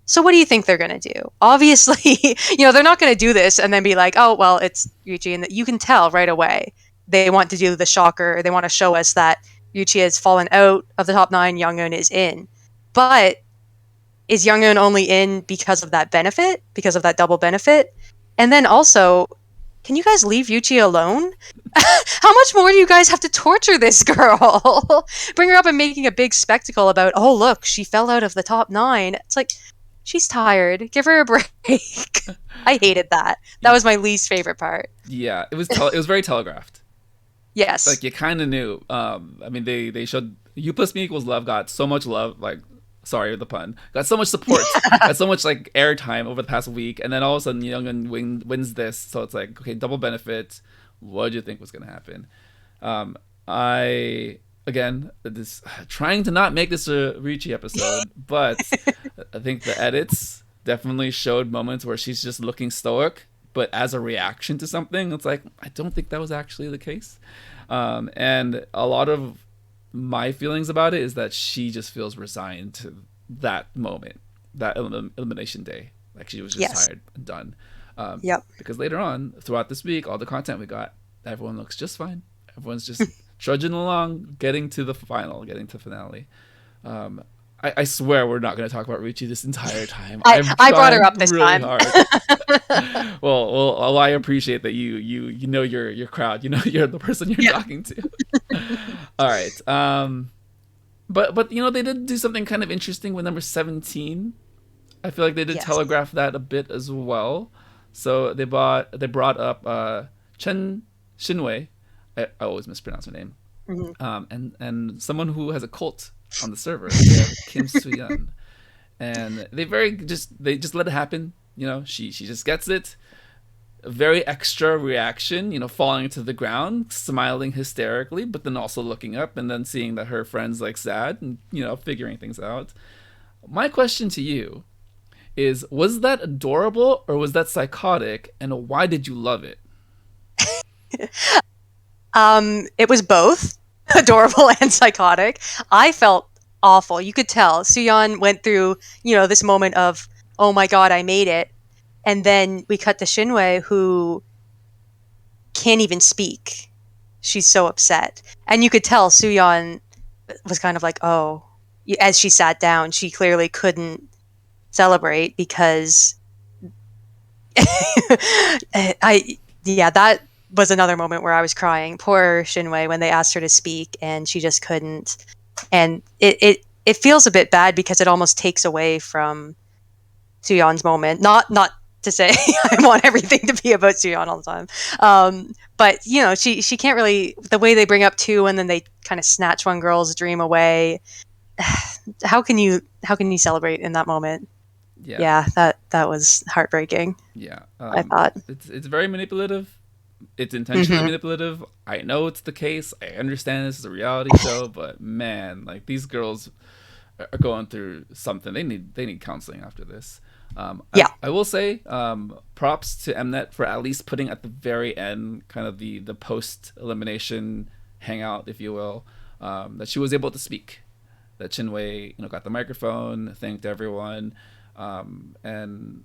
So what do you think they're going to do? Obviously, they're not going to do this and then be like, oh, well, it's Ryuchi. And you can tell right away. They want to do the shocker. They want to show us that Ryuchi has fallen out of the top 9, Youngeun is in. But is Youngeun only in because of that benefit? Because of that double benefit? And then also, can you guys leave Ryuchi alone? How much more do you guys have to torture this girl? Bring her up and making a big spectacle about, oh, look, she fell out of the top 9. It's like, she's tired. Give her a break. I hated that. That was my least favorite part. Yeah, it was very telegraphed. Yes. Like, you kind of knew. They showed You Plus Me Equals Love got so much love, like, sorry the pun, got so much support, got so much, like, airtime over the past week, and then all of a sudden, Youngeun wins this, so it's like, okay, double benefit. What did you think was going to happen? Trying to not make this a Ryuchi episode, but I think the edits definitely showed moments where she's just looking stoic, but as a reaction to something, it's like, I don't think that was actually the case. And a lot of my feelings about it is that she just feels resigned to that moment, that elimination day. Like she was just tired and done. Because later on, throughout this week, all the content we got, everyone looks just fine. Everyone's just trudging along, getting to the finale. I swear we're not going to talk about Ryuchi this entire time. I brought her up this time. well, I appreciate that you know your crowd. You're the person you're talking to. All right. But they did do something kind of interesting with number 17. I feel like they did telegraph that a bit as well. So they brought up Chen Shinwei. I always mispronounce her name. Mm-hmm. And someone who has a cult on the server, Kim Suyeon, and they just let it happen. She just gets it. A very extra reaction, falling to the ground, smiling hysterically, but then also looking up and then seeing that her friend's like sad and figuring things out. My question to you is, was that adorable or was that psychotic, and why did you love it? It was both adorable and psychotic. I felt awful. You could tell Suyeon went through, this moment of, oh my god, I made it. And then we cut to Shinwei, who can't even speak. She's so upset. And you could tell Suyeon was kind of like, oh, as she sat down, she clearly couldn't celebrate because that was another moment where I was crying. Poor Shinwei when they asked her to speak and she just couldn't. And it it feels a bit bad because it almost takes away from Suyeon's moment. Not to say I want everything to be about Suyeon all the time. But you know, she can't really, the way they bring up two and then they kind of snatch one girl's dream away. How can you celebrate in that moment? Yeah, that was heartbreaking. Yeah. I thought it's very manipulative. It's intentionally manipulative. I know it's the case. I understand this is a reality show, but man, like, these girls are going through something. They need counseling after this. I will say, props to Mnet for at least putting at the very end kind of the post elimination hangout, if you will, that she was able to speak. That Chinwei, got the microphone, thanked everyone, and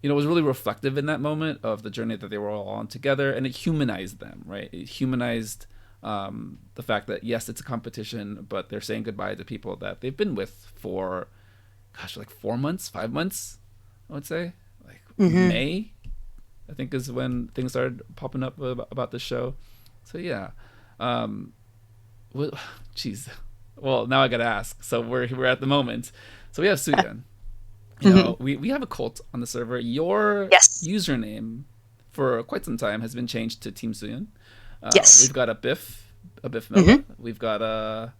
was really reflective in that moment of the journey that they were all on together, and it humanized them, right? It humanized the fact that, yes, it's a competition, but they're saying goodbye to people that they've been with for, like 4 months, 5 months, I would say. Like May, I think, is when things started popping up about the show. So yeah, geez. Well, now I gotta ask. So we're at the moment. So we have Suyeon. We have a cult on the server. Your username for quite some time has been changed to Team Suyeon. We've got a Biff Miller. We've got a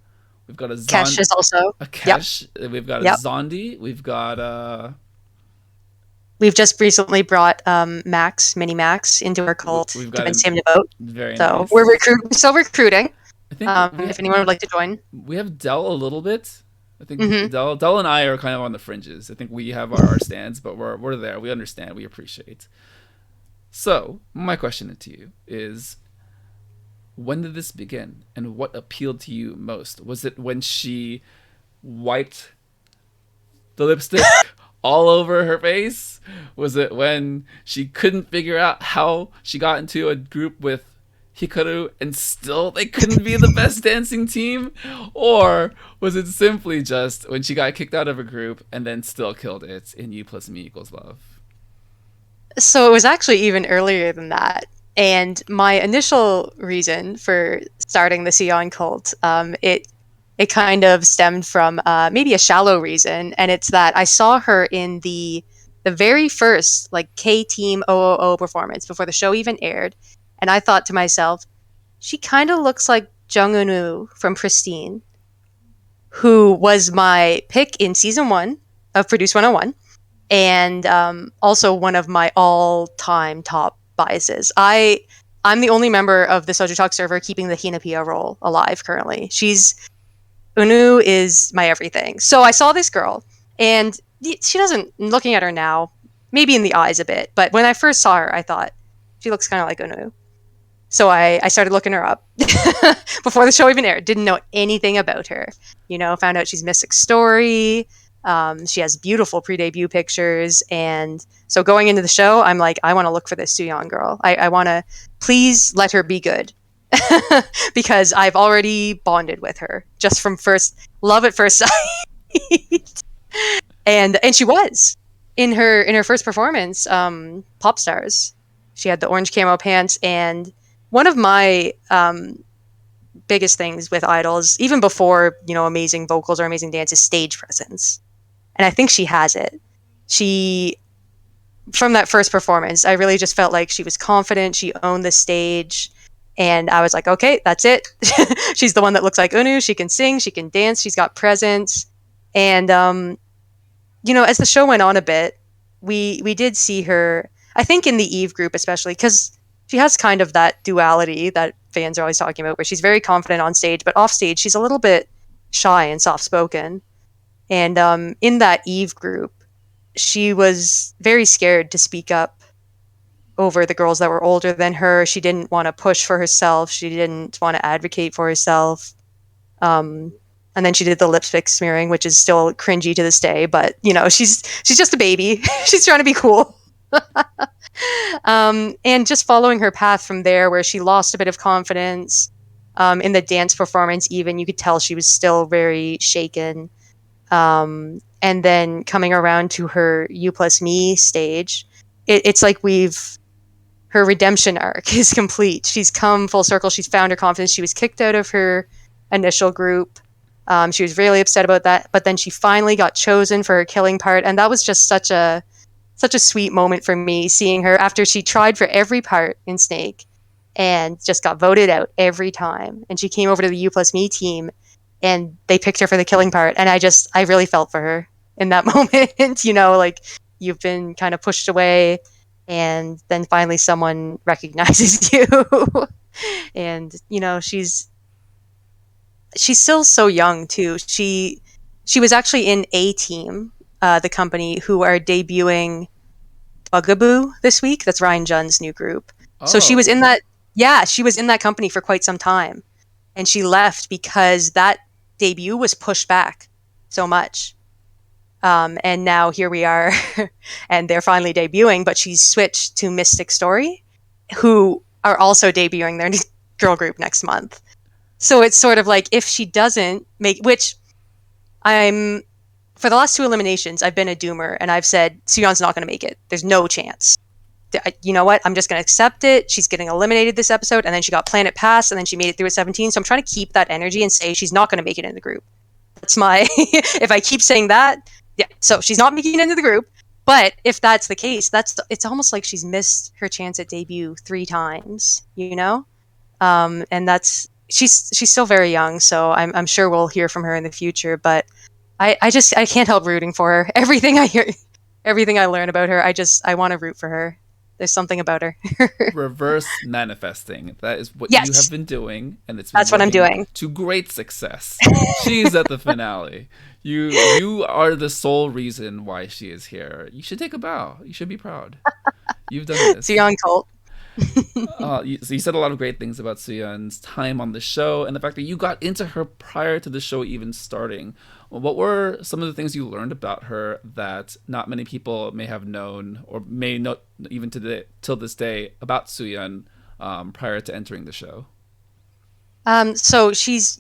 Cash is also a Cash. Yep. We've got a Zondi. We've got We've just recently brought Mini Max into our cult to convince him to vote. Very so nice. We're still recruiting. I think if anyone would like to join. We have Dell a little bit. I think Dell and I are kind of on the fringes. I think we have our stands, but we're there. We understand. We appreciate. So my question to you is, when did this begin, and what appealed to you most? Was it when she wiped the lipstick all over her face? Was it when she couldn't figure out how she got into a group with Hikaru and still they couldn't be the best dancing team? Or was it simply just when she got kicked out of a group and then still killed it in U plus Me equals love? So it was actually even earlier than that. And my initial reason for starting the Suyeon cult, it kind of stemmed from maybe a shallow reason, and it's that I saw her in the very first like K-Team 000 performance before the show even aired, and I thought to myself, she kind of looks like Jung Eun-woo from Pristine, who was my pick in season 1 of Produce 101, and also one of my all-time top biases. I'm the only member of the SojuTalk server keeping the Hinapia role alive currently. Eun-woo is my everything. So I saw this girl, and she doesn't, looking at her now, maybe in the eyes a bit, but when I first saw her, I thought, she looks kind of like Eun-woo. So I started looking her up before the show even aired. Didn't know anything about her. Found out she's Mystic Story. She has beautiful pre-debut pictures. And so going into the show, I'm like, I want to look for this Suyeon girl. I want to, please let her be good. Because I've already bonded with her just from love at first sight. and she was in her first performance, Pop Stars. She had the orange camo pants, and one of my biggest things with idols, even before amazing vocals or amazing dance, is stage presence, and I think she has it. From that first performance, I really just felt like she was confident. She owned the stage. And I was like, okay, that's it. She's the one that looks like Eun-woo. She can sing, she can dance, she's got presence. And, as the show went on a bit, we did see her, I think in the Eve group especially, because she has kind of that duality that fans are always talking about, where she's very confident on stage, but off stage, she's a little bit shy and soft-spoken. And in that Eve group, she was very scared to speak up over the girls that were older than her. She didn't want to push for herself. She didn't want to advocate for herself. And then she did the lipstick smearing, which is still cringy to this day. But she's just a baby. She's trying to be cool. And just following her path from there, where she lost a bit of confidence in the dance performance. Even you could tell she was still very shaken. And then coming around to her U plus Me stage, it's like her redemption arc is complete. She's come full circle. She's found her confidence. She was kicked out of her initial group. She was really upset about that, but then she finally got chosen for her killing part, and that was just such a sweet moment for me, seeing her after she tried for every part in Snake and just got voted out every time. And she came over to the U plus Me team and they picked her for the killing part. And I really felt for her in that moment. Like, you've been kind of pushed away and then finally someone recognizes you. And, she's still so young too. She was actually in A Team, the company who are debuting Bugaboo this week. That's Ryan Junn's new group. Oh. So she was in that. Yeah, she was in that company for quite some time, and she left because that debut was pushed back so much. And now here we are, and they're finally debuting. But she's switched to Mystic Story, who are also debuting their girl group next month. So it's sort of like, if she doesn't make, which for the last 2 eliminations, I've been a doomer, and I've said Suyeon's not going to make it. There's no chance. You know what? I'm just going to accept it. She's getting eliminated this episode, and then she got Planet Pass, and then she made it through at 17. So I'm trying to keep that energy and say she's not going to make it in the group. That's my... If I keep saying that, yeah. So she's not making it into the group. But if that's the case, it's almost like she's missed her chance at debut 3 times, and that's... She's still very young, so I'm sure we'll hear from her in the future. But I can't help rooting for her. Everything I hear, everything I learn about her, I want to root for her. There's something about her. Reverse manifesting. That is what Yes. you have been doing, and That's what I'm doing. To great success. She's at the finale. You are the sole reason why she is here. You should take a bow. You should be proud. You've done this. Suyeon cult. So you said a lot of great things about Suyeon's time on the show and the fact that you got into her prior to the show even starting. What were some of the things you learned about her that not many people may have known or may not even till this day about Suyeon prior to entering the show? So she's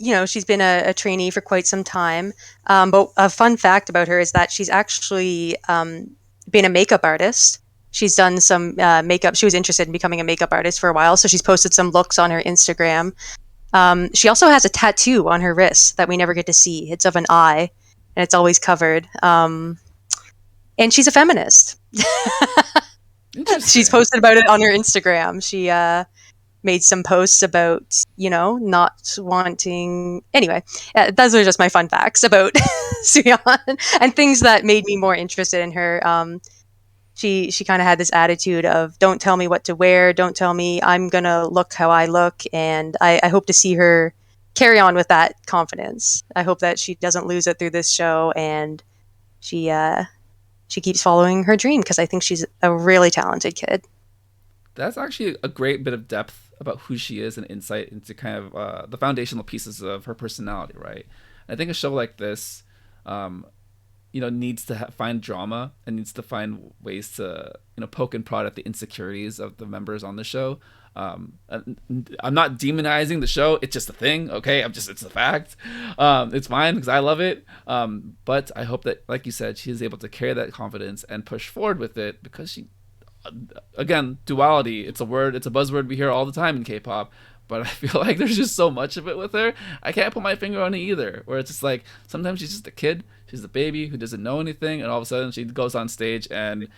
been a trainee for quite some time. But a fun fact about her is that she's actually been a makeup artist. She's done some makeup. She was interested in becoming a makeup artist for a while, so she's posted some looks on her Instagram. She also has a tattoo on her wrist that we never get to see. It's of an eye, and it's always covered. And she's a feminist. She's posted about it on her Instagram. She made some posts about, not wanting... Anyway, those are just my fun facts about Suyeon and things that made me more interested in her. She kind of had this attitude of, don't tell me what to wear, don't tell me, I'm going to look how I look, and I hope to see her carry on with that confidence. I hope that she doesn't lose it through this show, and she keeps following her dream, because I think she's a really talented kid. That's actually a great bit of depth about who she is and insight into kind of the foundational pieces of her personality, right? I think a show like this... needs to find drama and needs to find ways to, poke and prod at the insecurities of the members on the show. I'm not demonizing the show. It's just a thing. Okay. It's a fact. It's fine because I love it. But I hope that, like you said, she is able to carry that confidence and push forward with it, because she, again, duality. It's a buzzword we hear all the time in K-pop. But I feel like there's just so much of it with her. I can't put my finger on it either. Where it's just like, sometimes she's just a kid. She's a baby who doesn't know anything. And all of a sudden she goes on stage and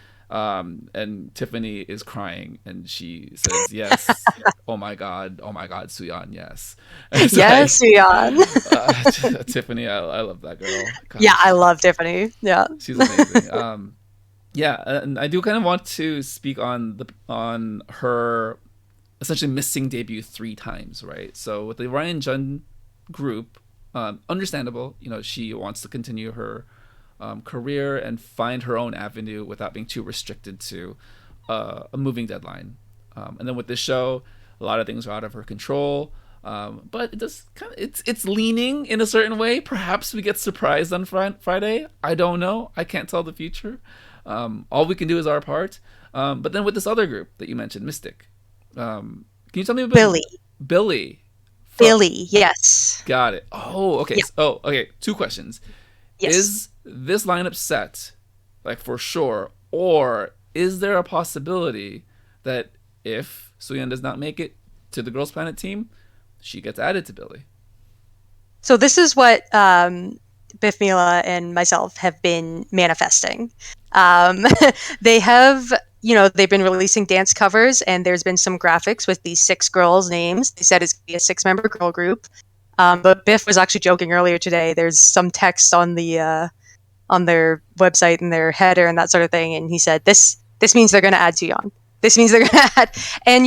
Tiffany is crying. And she says, yes. Oh my God, Suyeon, yes. Yes, Suyeon. Tiffany, I love that girl. Gosh. Yeah, I love Tiffany. Yeah. She's amazing. Yeah, and I do kind of want to speak on her... essentially missing debut 3 times, right? So with the Ryan Jun group, understandable, she wants to continue her career and find her own avenue without being too restricted to a moving deadline. And then with this show, a lot of things are out of her control, but it does it's leaning in a certain way. Perhaps we get surprised on Friday. I don't know. I can't tell the future. All we can do is our part. But then with this other group that you mentioned, Mystic. Can you tell me about Billy? Billy, yes. Got it. Oh, okay. Yeah. Okay. 2 questions. Yes. Is this lineup set, like, for sure, or is there a possibility that if Suyeon does not make it to the Girls Planet team, she gets added to Billy? So this is what Biff Mila and myself have been manifesting. Um, they have, they've been releasing dance covers, and there's been some graphics with these 6 girls' names. They said it's going to be a 6-member girl group. But Biff was actually joking earlier today. There's some text on the on their website and their header and that sort of thing, and he said this means they're going to add Suyeon. This means they're going to add, and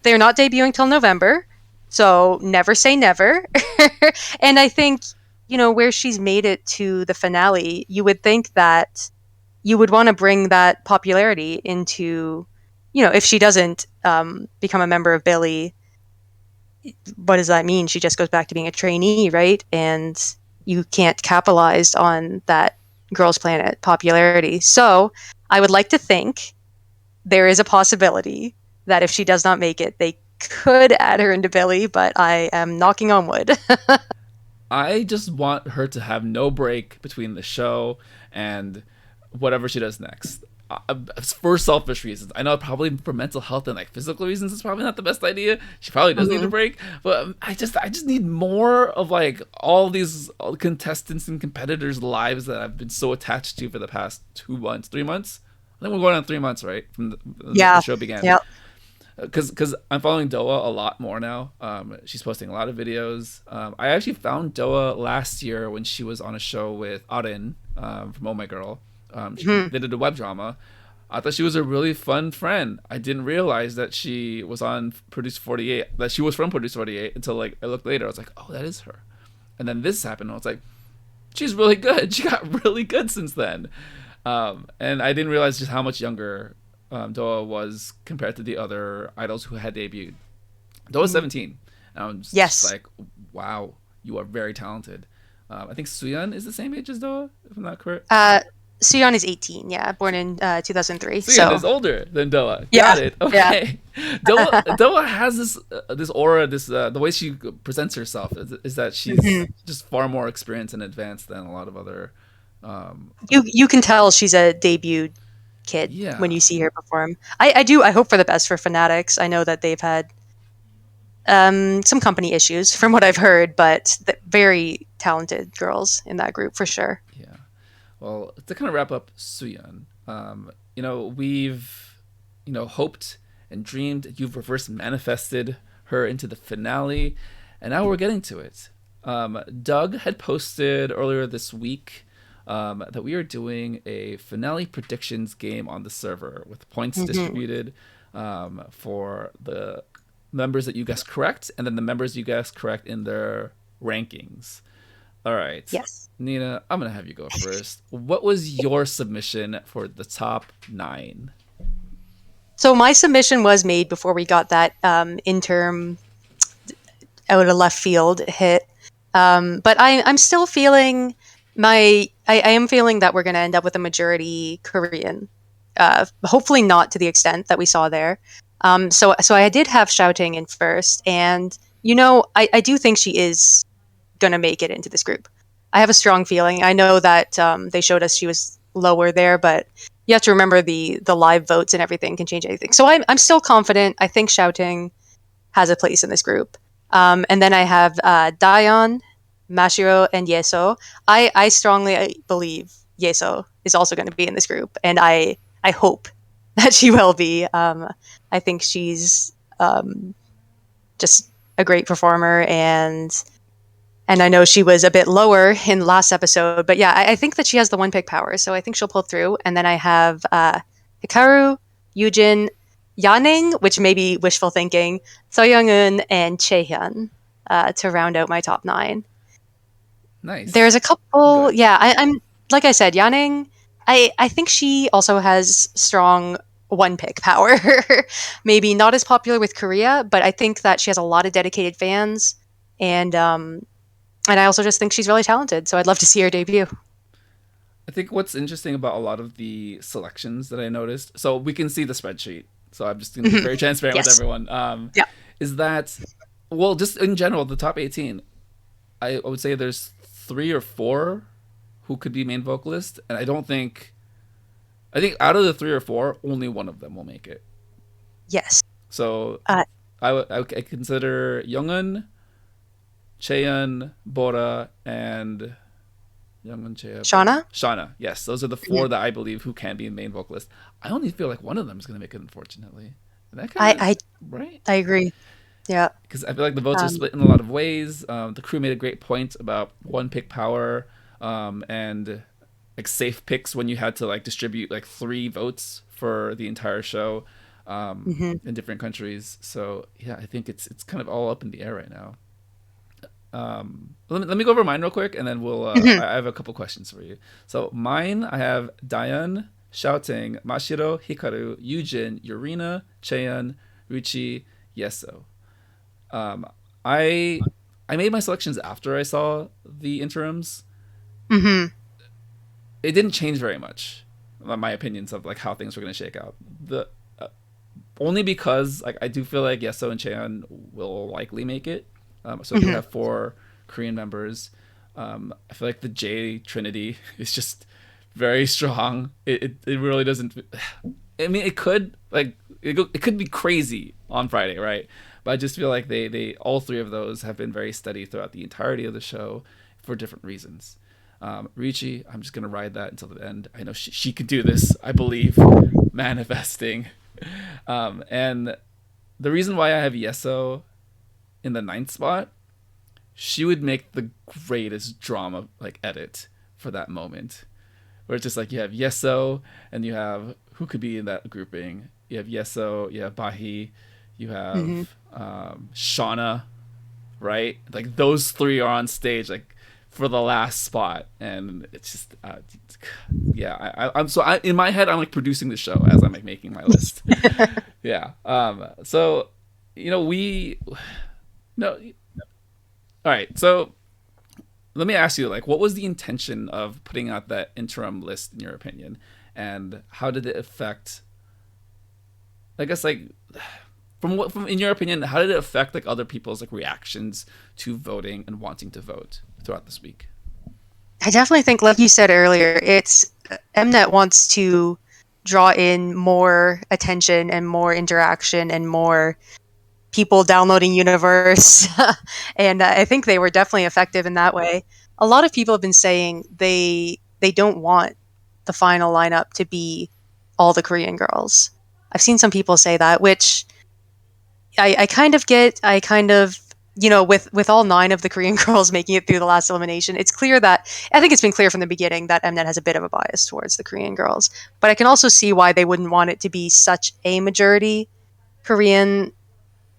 they're not debuting till November, so never say never. And I think where she's made it to the finale, you would think that you would want to bring that popularity into, if she doesn't become a member of Billy, what does that mean? She just goes back to being a trainee, right? And you can't capitalize on that Girls Planet popularity. So I would like to think there is a possibility that if she does not make it, they could add her into Billy, but I am knocking on wood. I just want her to have no break between the show and whatever she does next. For selfish reasons. I know probably for mental health and like physical reasons it's probably not the best idea. She probably does need a break, but I just need more of like all these contestants and competitors' lives that I've been so attached to for the past 2 months, 3 months. I think we're going on 3 months, right? From the show began. Yep. Because I'm following Doa a lot more now. She's posting a lot of videos. I actually found Doa last year when she was on a show with Arin from Oh My Girl. They did a web drama. I thought she was a really fun friend. I didn't realize that she was on Produce 48, that she was from Produce 48 until like I looked later. I was like, oh, that is her. And then this happened. I was like, she's really good. She got really good since then. And I didn't realize just how much younger Doa was compared to the other idols who had debuted. Doa's 17. And I'm just like, wow, you are very talented. I think Suyeon is the same age as Doa, if I'm not correct. Suyeon is 18, born in 2003. Suyeon is older than Doa. Yeah. Got it. Okay. Yeah. Doa has this aura, the way she presents herself is that she's just far more experienced and advanced than a lot of other. You can tell she's a debut kid when you see her perform. I hope for the best for Fanatics. I know that they've had some company issues from what I've heard, but very talented girls in that group for sure. Yeah. Well, to kind of wrap up Suyeon, we've, hoped and dreamed. You've reverse manifested her into the finale, and now we're getting to it. Doug had posted earlier this week that we are doing a finale predictions game on the server with points distributed for the members that you guessed correct, and then the members you guessed correct in their rankings. All right. Yes. Nina, I'm going to have you go first. What was your submission for the top 9? So my submission was made before we got that interim out of left field hit. But I'm still feeling I am feeling that we're going to end up with a majority Korean. Hopefully not to the extent that we saw there. So I did have Shouting in first, and I do think she is going to make it into this group. I have a strong feeling. I know that they showed us she was lower there, but you have to remember the live votes and everything can change anything. So I'm still confident. I think Shouting has a place in this group. And then I have Daeon, Mashiro, and Yeso. I strongly believe Yeso is also going to be in this group, and I hope that she will be. I think she's just a great performer, and I know she was a bit lower in last episode, but yeah, I think that she has the one pick power, so I think she'll pull through. And then I have Hikaru, Yujin, Yaning, which may be wishful thinking, Soyoung-eun, and Chaehyun to round out my top 9. Nice. There's a couple, I'm like I said, Yaning, I think she also has strong one pick power. Maybe not as popular with Korea, but I think that she has a lot of dedicated fans, and I also just think she's really talented, so I'd love to see her debut. I think what's interesting about a lot of the selections that I noticed, so we can see the spreadsheet, so I'm just going to be very transparent with everyone, is that, well, just in general, the top 18, I would say there's 3 or 4 who could be main vocalist, and I think out of the 3 or 4, only one of them will make it. Yes. So I consider Youngun, Cheon, Bora, and Youngwon Chea. Shauna? Shauna. Yes, those are the four that I believe who can be main vocalist. I only feel like one of them is going to make it, unfortunately. And that kind of right. I agree. Yeah. Because I feel like the votes are split in a lot of ways. The crew made a great point about one pick power, and like safe picks when you had to like distribute like 3 votes for the entire show, in different countries. So yeah, I think it's kind of all up in the air right now. Let me go over mine real quick, and then we'll. I have a couple questions for you. So mine, I have Dayan, Xiaoting, Mashiro, Hikaru, Yujin, Yurina, Cheon, Ruchi, Yeso. I made my selections after I saw the interims. Mm-hmm. It didn't change very much, my opinions of like how things were going to shake out. The only because like I do feel like Yeso and Cheon will likely make it. So we have 4 Korean members. I feel like the J Trinity is just very strong. It really doesn't. I mean, it could it could be crazy on Friday, right? But I just feel like they all 3 of those have been very steady throughout the entirety of the show for different reasons. Richi, I'm just gonna ride that until the end. I know she could do this. I believe, manifesting. And the reason why I have Yeso in the 9th spot, she would make the greatest drama like edit for that moment, where it's just like you have Yeso and you have who could be in that grouping. You have Yeso, you have Bahi, you have Shauna, right? Like those 3 are on stage like for the last spot, and it's just yeah. I'm in my head I'm like producing the show as I'm like making my list. Yeah. So no. All right. So let me ask you, like, what was the intention of putting out that interim list in your opinion, and how did it affect? I guess like from in your opinion, how did it affect like other people's like reactions to voting and wanting to vote throughout this week? I definitely think, like you said earlier, it's Mnet wants to draw in more attention and more interaction and more people downloading Universe. And I think they were definitely effective in that way. A lot of people have been saying they don't want the final lineup to be all the Korean girls. I've seen some people say that, which I kind of get. I kind of, with all 9 of the Korean girls making it through the last elimination, it's clear that, I think it's been clear from the beginning that Mnet has a bit of a bias towards the Korean girls. But I can also see why they wouldn't want it to be such a majority Korean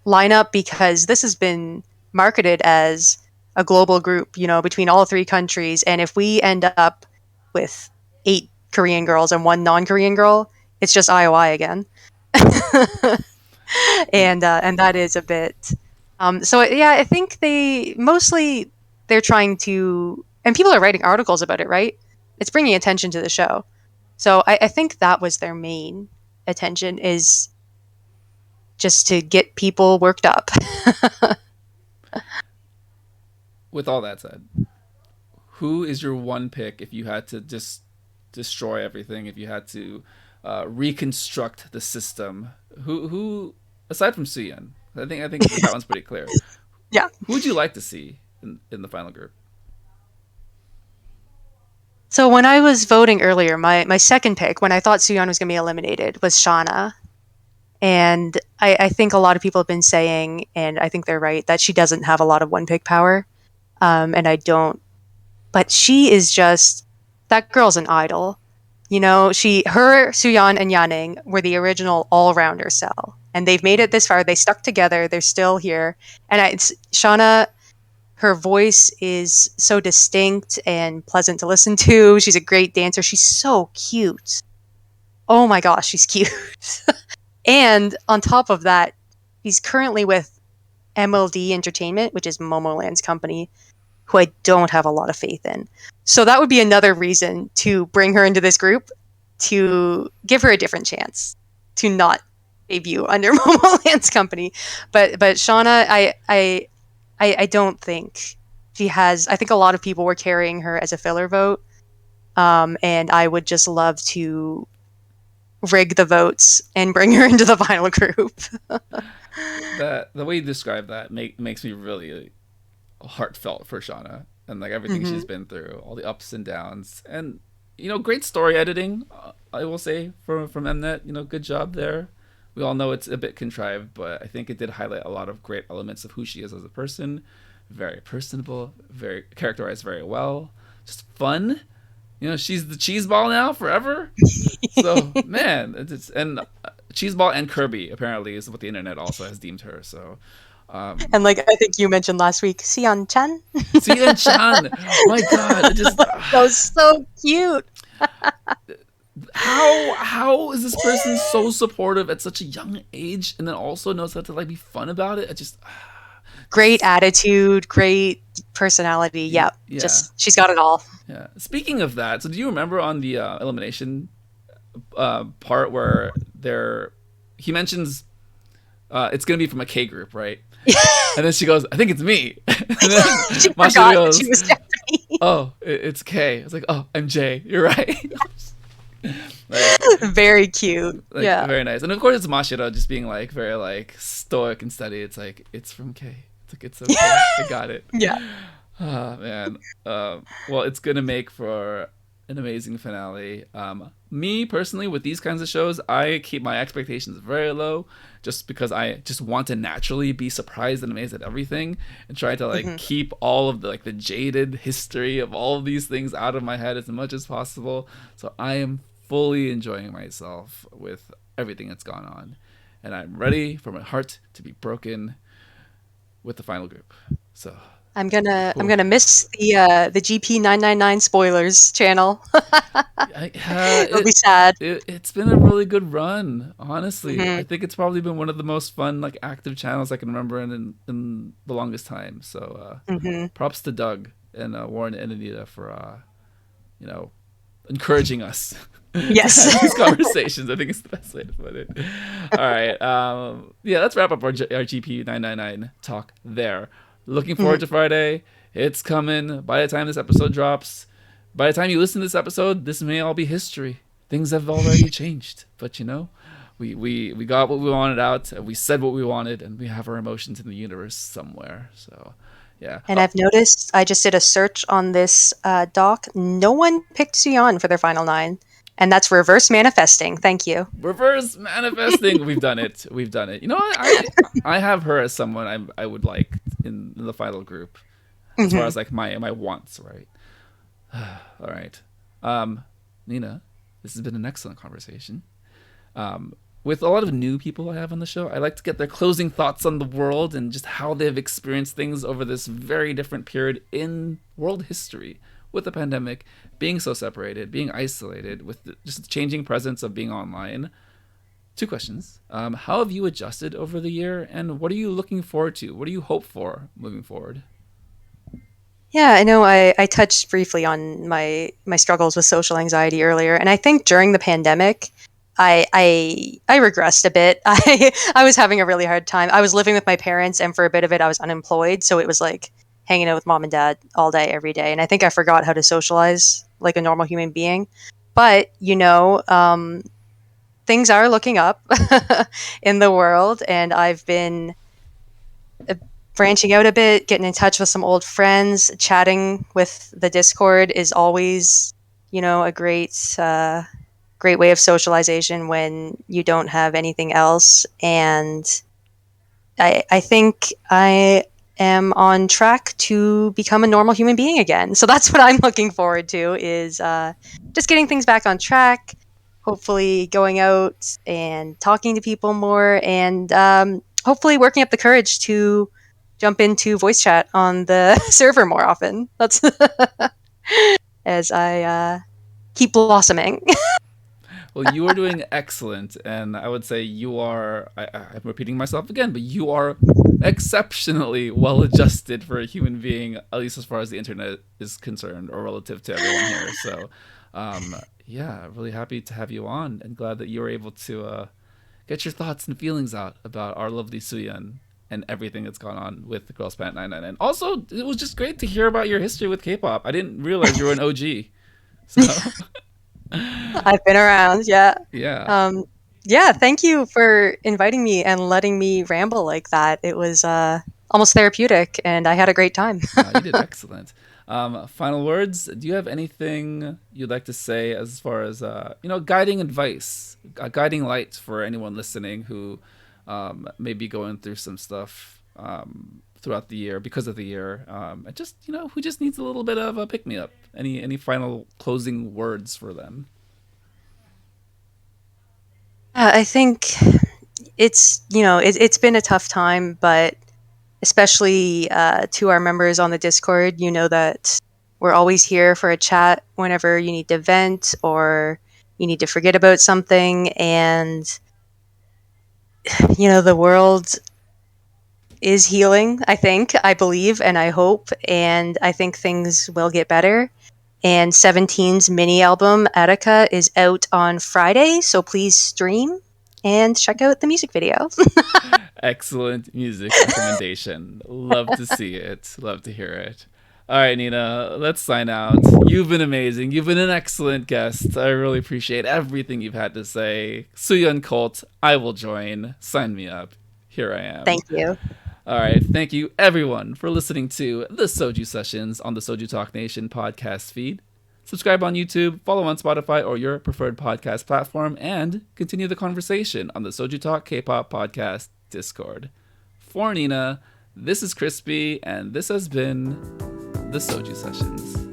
lineup, because this has been marketed as a global group, between all 3 countries. And if we end up with 8 Korean girls and 1 non-Korean girl, it's just IOI again. And that is a bit. So yeah, I think they're trying to, and people are writing articles about it, right? It's bringing attention to the show. So I think that was their main attention, is just to get people worked up. With all that said, who is your one pick if you had to just destroy everything? If you had to reconstruct the system, who aside from Suyeon, I think that one's pretty clear. Yeah. Who would you like to see in the final group? So when I was voting earlier, my second pick, when I thought Suyeon was going to be eliminated, was Shauna. And I think a lot of people have been saying, and I think they're right, that she doesn't have a lot of one-pick power. And I don't. But she is just, that girl's an idol. Suyeon and Yaning were the original all-rounder cell. And they've made it this far. They stuck together. They're still here. And Shauna, her voice is so distinct and pleasant to listen to. She's a great dancer. She's so cute. Oh my gosh, she's cute. And on top of that, he's currently with MLD Entertainment, which is Momoland's company, who I don't have a lot of faith in. So that would be another reason to bring her into this group, to give her a different chance to not debut under Momoland's company. But Shauna, I don't think she has. I think a lot of people were carrying her as a filler vote, and I would just love to rig the votes and bring her into the final group. The way you describe that makes me really heartfelt for Shauna and like everything Mm-hmm. she's been through, all the ups and downs, and great story editing. I will say from Mnet, good job there. We all know it's a bit contrived, but I think it did highlight a lot of great elements of who she is as a person. Very personable, very characterized very well, just fun. She's the cheeseball now forever. So man, and cheeseball and Kirby apparently is what the internet also has deemed her. So And like I think you mentioned last week, Suyeon Chan. Suyeon Chan, my God, it just That was so cute. how is this person so supportive at such a young age, and then also knows how to like be fun about it? I just Great attitude, great personality. Yeah, yeah. just she's got it all. Yeah. Speaking of that, so do you remember on the elimination part where he mentions it's gonna be from a K group, right? And then she goes, "I think it's me." And then She Masha forgot goes, she was Japanese. "Oh, it's K." It's like, "Oh, I'm J. You're right." Very cute. Like, yeah. very nice. And of course, it's Mashiro just being like very like stoic and steady. It's like, it's from K. It's like, it's okay. I got it. Yeah. Oh, man. Well, it's gonna make for an amazing finale. Me personally, with these kinds of shows, I keep my expectations very low, just because I just want to naturally be surprised and amazed at everything, and try to like keep all of the like the jaded history of all of these things out of my head as much as possible. So I am fully enjoying myself with everything that's gone on, and I'm ready for my heart to be broken with the final group. So I'm gonna miss the GP999 spoilers channel. It'll be sad. It's been a really good run, honestly. I think it's probably been one of the most fun, like, active channels I can remember in the longest time. So props to Doug and Warren and Anita for encouraging us. Yes. These conversations, I think, is the best way to put it. All right, let's wrap up our GP999 talk there. Looking forward to Friday. It's coming. By the time this episode drops, by the time you listen to this episode, this may all be history. Things have already changed, but we got what we wanted out, and we said what we wanted, and we have our emotions in the universe somewhere. So yeah. And I've noticed, I just did a search on this doc. No one picked Suyeon for their final 9. And that's reverse manifesting. Thank you. Reverse manifesting. We've done it. We've done it. You know what? I have her as someone I would like in the final group, as far as like my wants, right? All right. Nina, this has been an excellent conversation. With a lot of new people I have on the show, I like to get their closing thoughts on the world and just how they've experienced things over this very different period in world history, with the pandemic, being so separated, being isolated, with just the changing presence of being online. 2 questions. How have you adjusted over the year, and what are you looking forward to? What do you hope for moving forward? Yeah, I know I touched briefly on my struggles with social anxiety earlier, and I think during the pandemic, I regressed a bit. I was having a really hard time. I was living with my parents, and for a bit of it, I was unemployed, so it was like hanging out with mom and dad all day, every day. And I think I forgot how to socialize like a normal human being. But, things are looking up in the world. And I've been branching out a bit, getting in touch with some old friends. Chatting with the Discord is always, a great way of socialization when you don't have anything else. And I think I am on track to become a normal human being again. So that's what I'm looking forward to, is just getting things back on track, hopefully going out and talking to people more, and hopefully working up the courage to jump into voice chat on the server more often. That's as I keep blossoming. Well, you are doing excellent, and I would say you are, I'm repeating myself again, but you are exceptionally well adjusted for a human being, at least as far as the internet is concerned, or relative to everyone here. So, really happy to have you on, and glad that you were able to get your thoughts and feelings out about our lovely Suyeon and everything that's gone on with the Girls Planet 999. And also, it was just great to hear about your history with K-pop. I didn't realize you were an OG. So... I've been around, yeah. Thank you for inviting me and letting me ramble like that. It was almost therapeutic, and I had a great time. You did excellent. Final words. Do you have anything you'd like to say as far as guiding advice, guiding light for anyone listening who may be going through some stuff throughout the year because of the year, and just who just needs a little bit of a pick me up? Any final closing words for them? I think it's been a tough time, but especially to our members on the Discord, you know that we're always here for a chat whenever you need to vent or you need to forget about something. And, the world is healing, I believe, and I hope. And I think things will get better. And 17's mini album, Attica, is out on Friday. So please stream and check out the music video. Excellent music recommendation. Love to see it. Love to hear it. All right, Nina, let's sign out. You've been amazing. You've been an excellent guest. I really appreciate everything you've had to say. Suyeon cult, I will join. Sign me up. Here I am. Thank you. All right. Thank you, everyone, for listening to the Soju Sessions on the SojuTalk Nation podcast feed. Subscribe on YouTube, follow on Spotify or your preferred podcast platform, and continue the conversation on the SojuTalk K-pop podcast Discord. For Nina, this is Crispy, and this has been the Soju Sessions.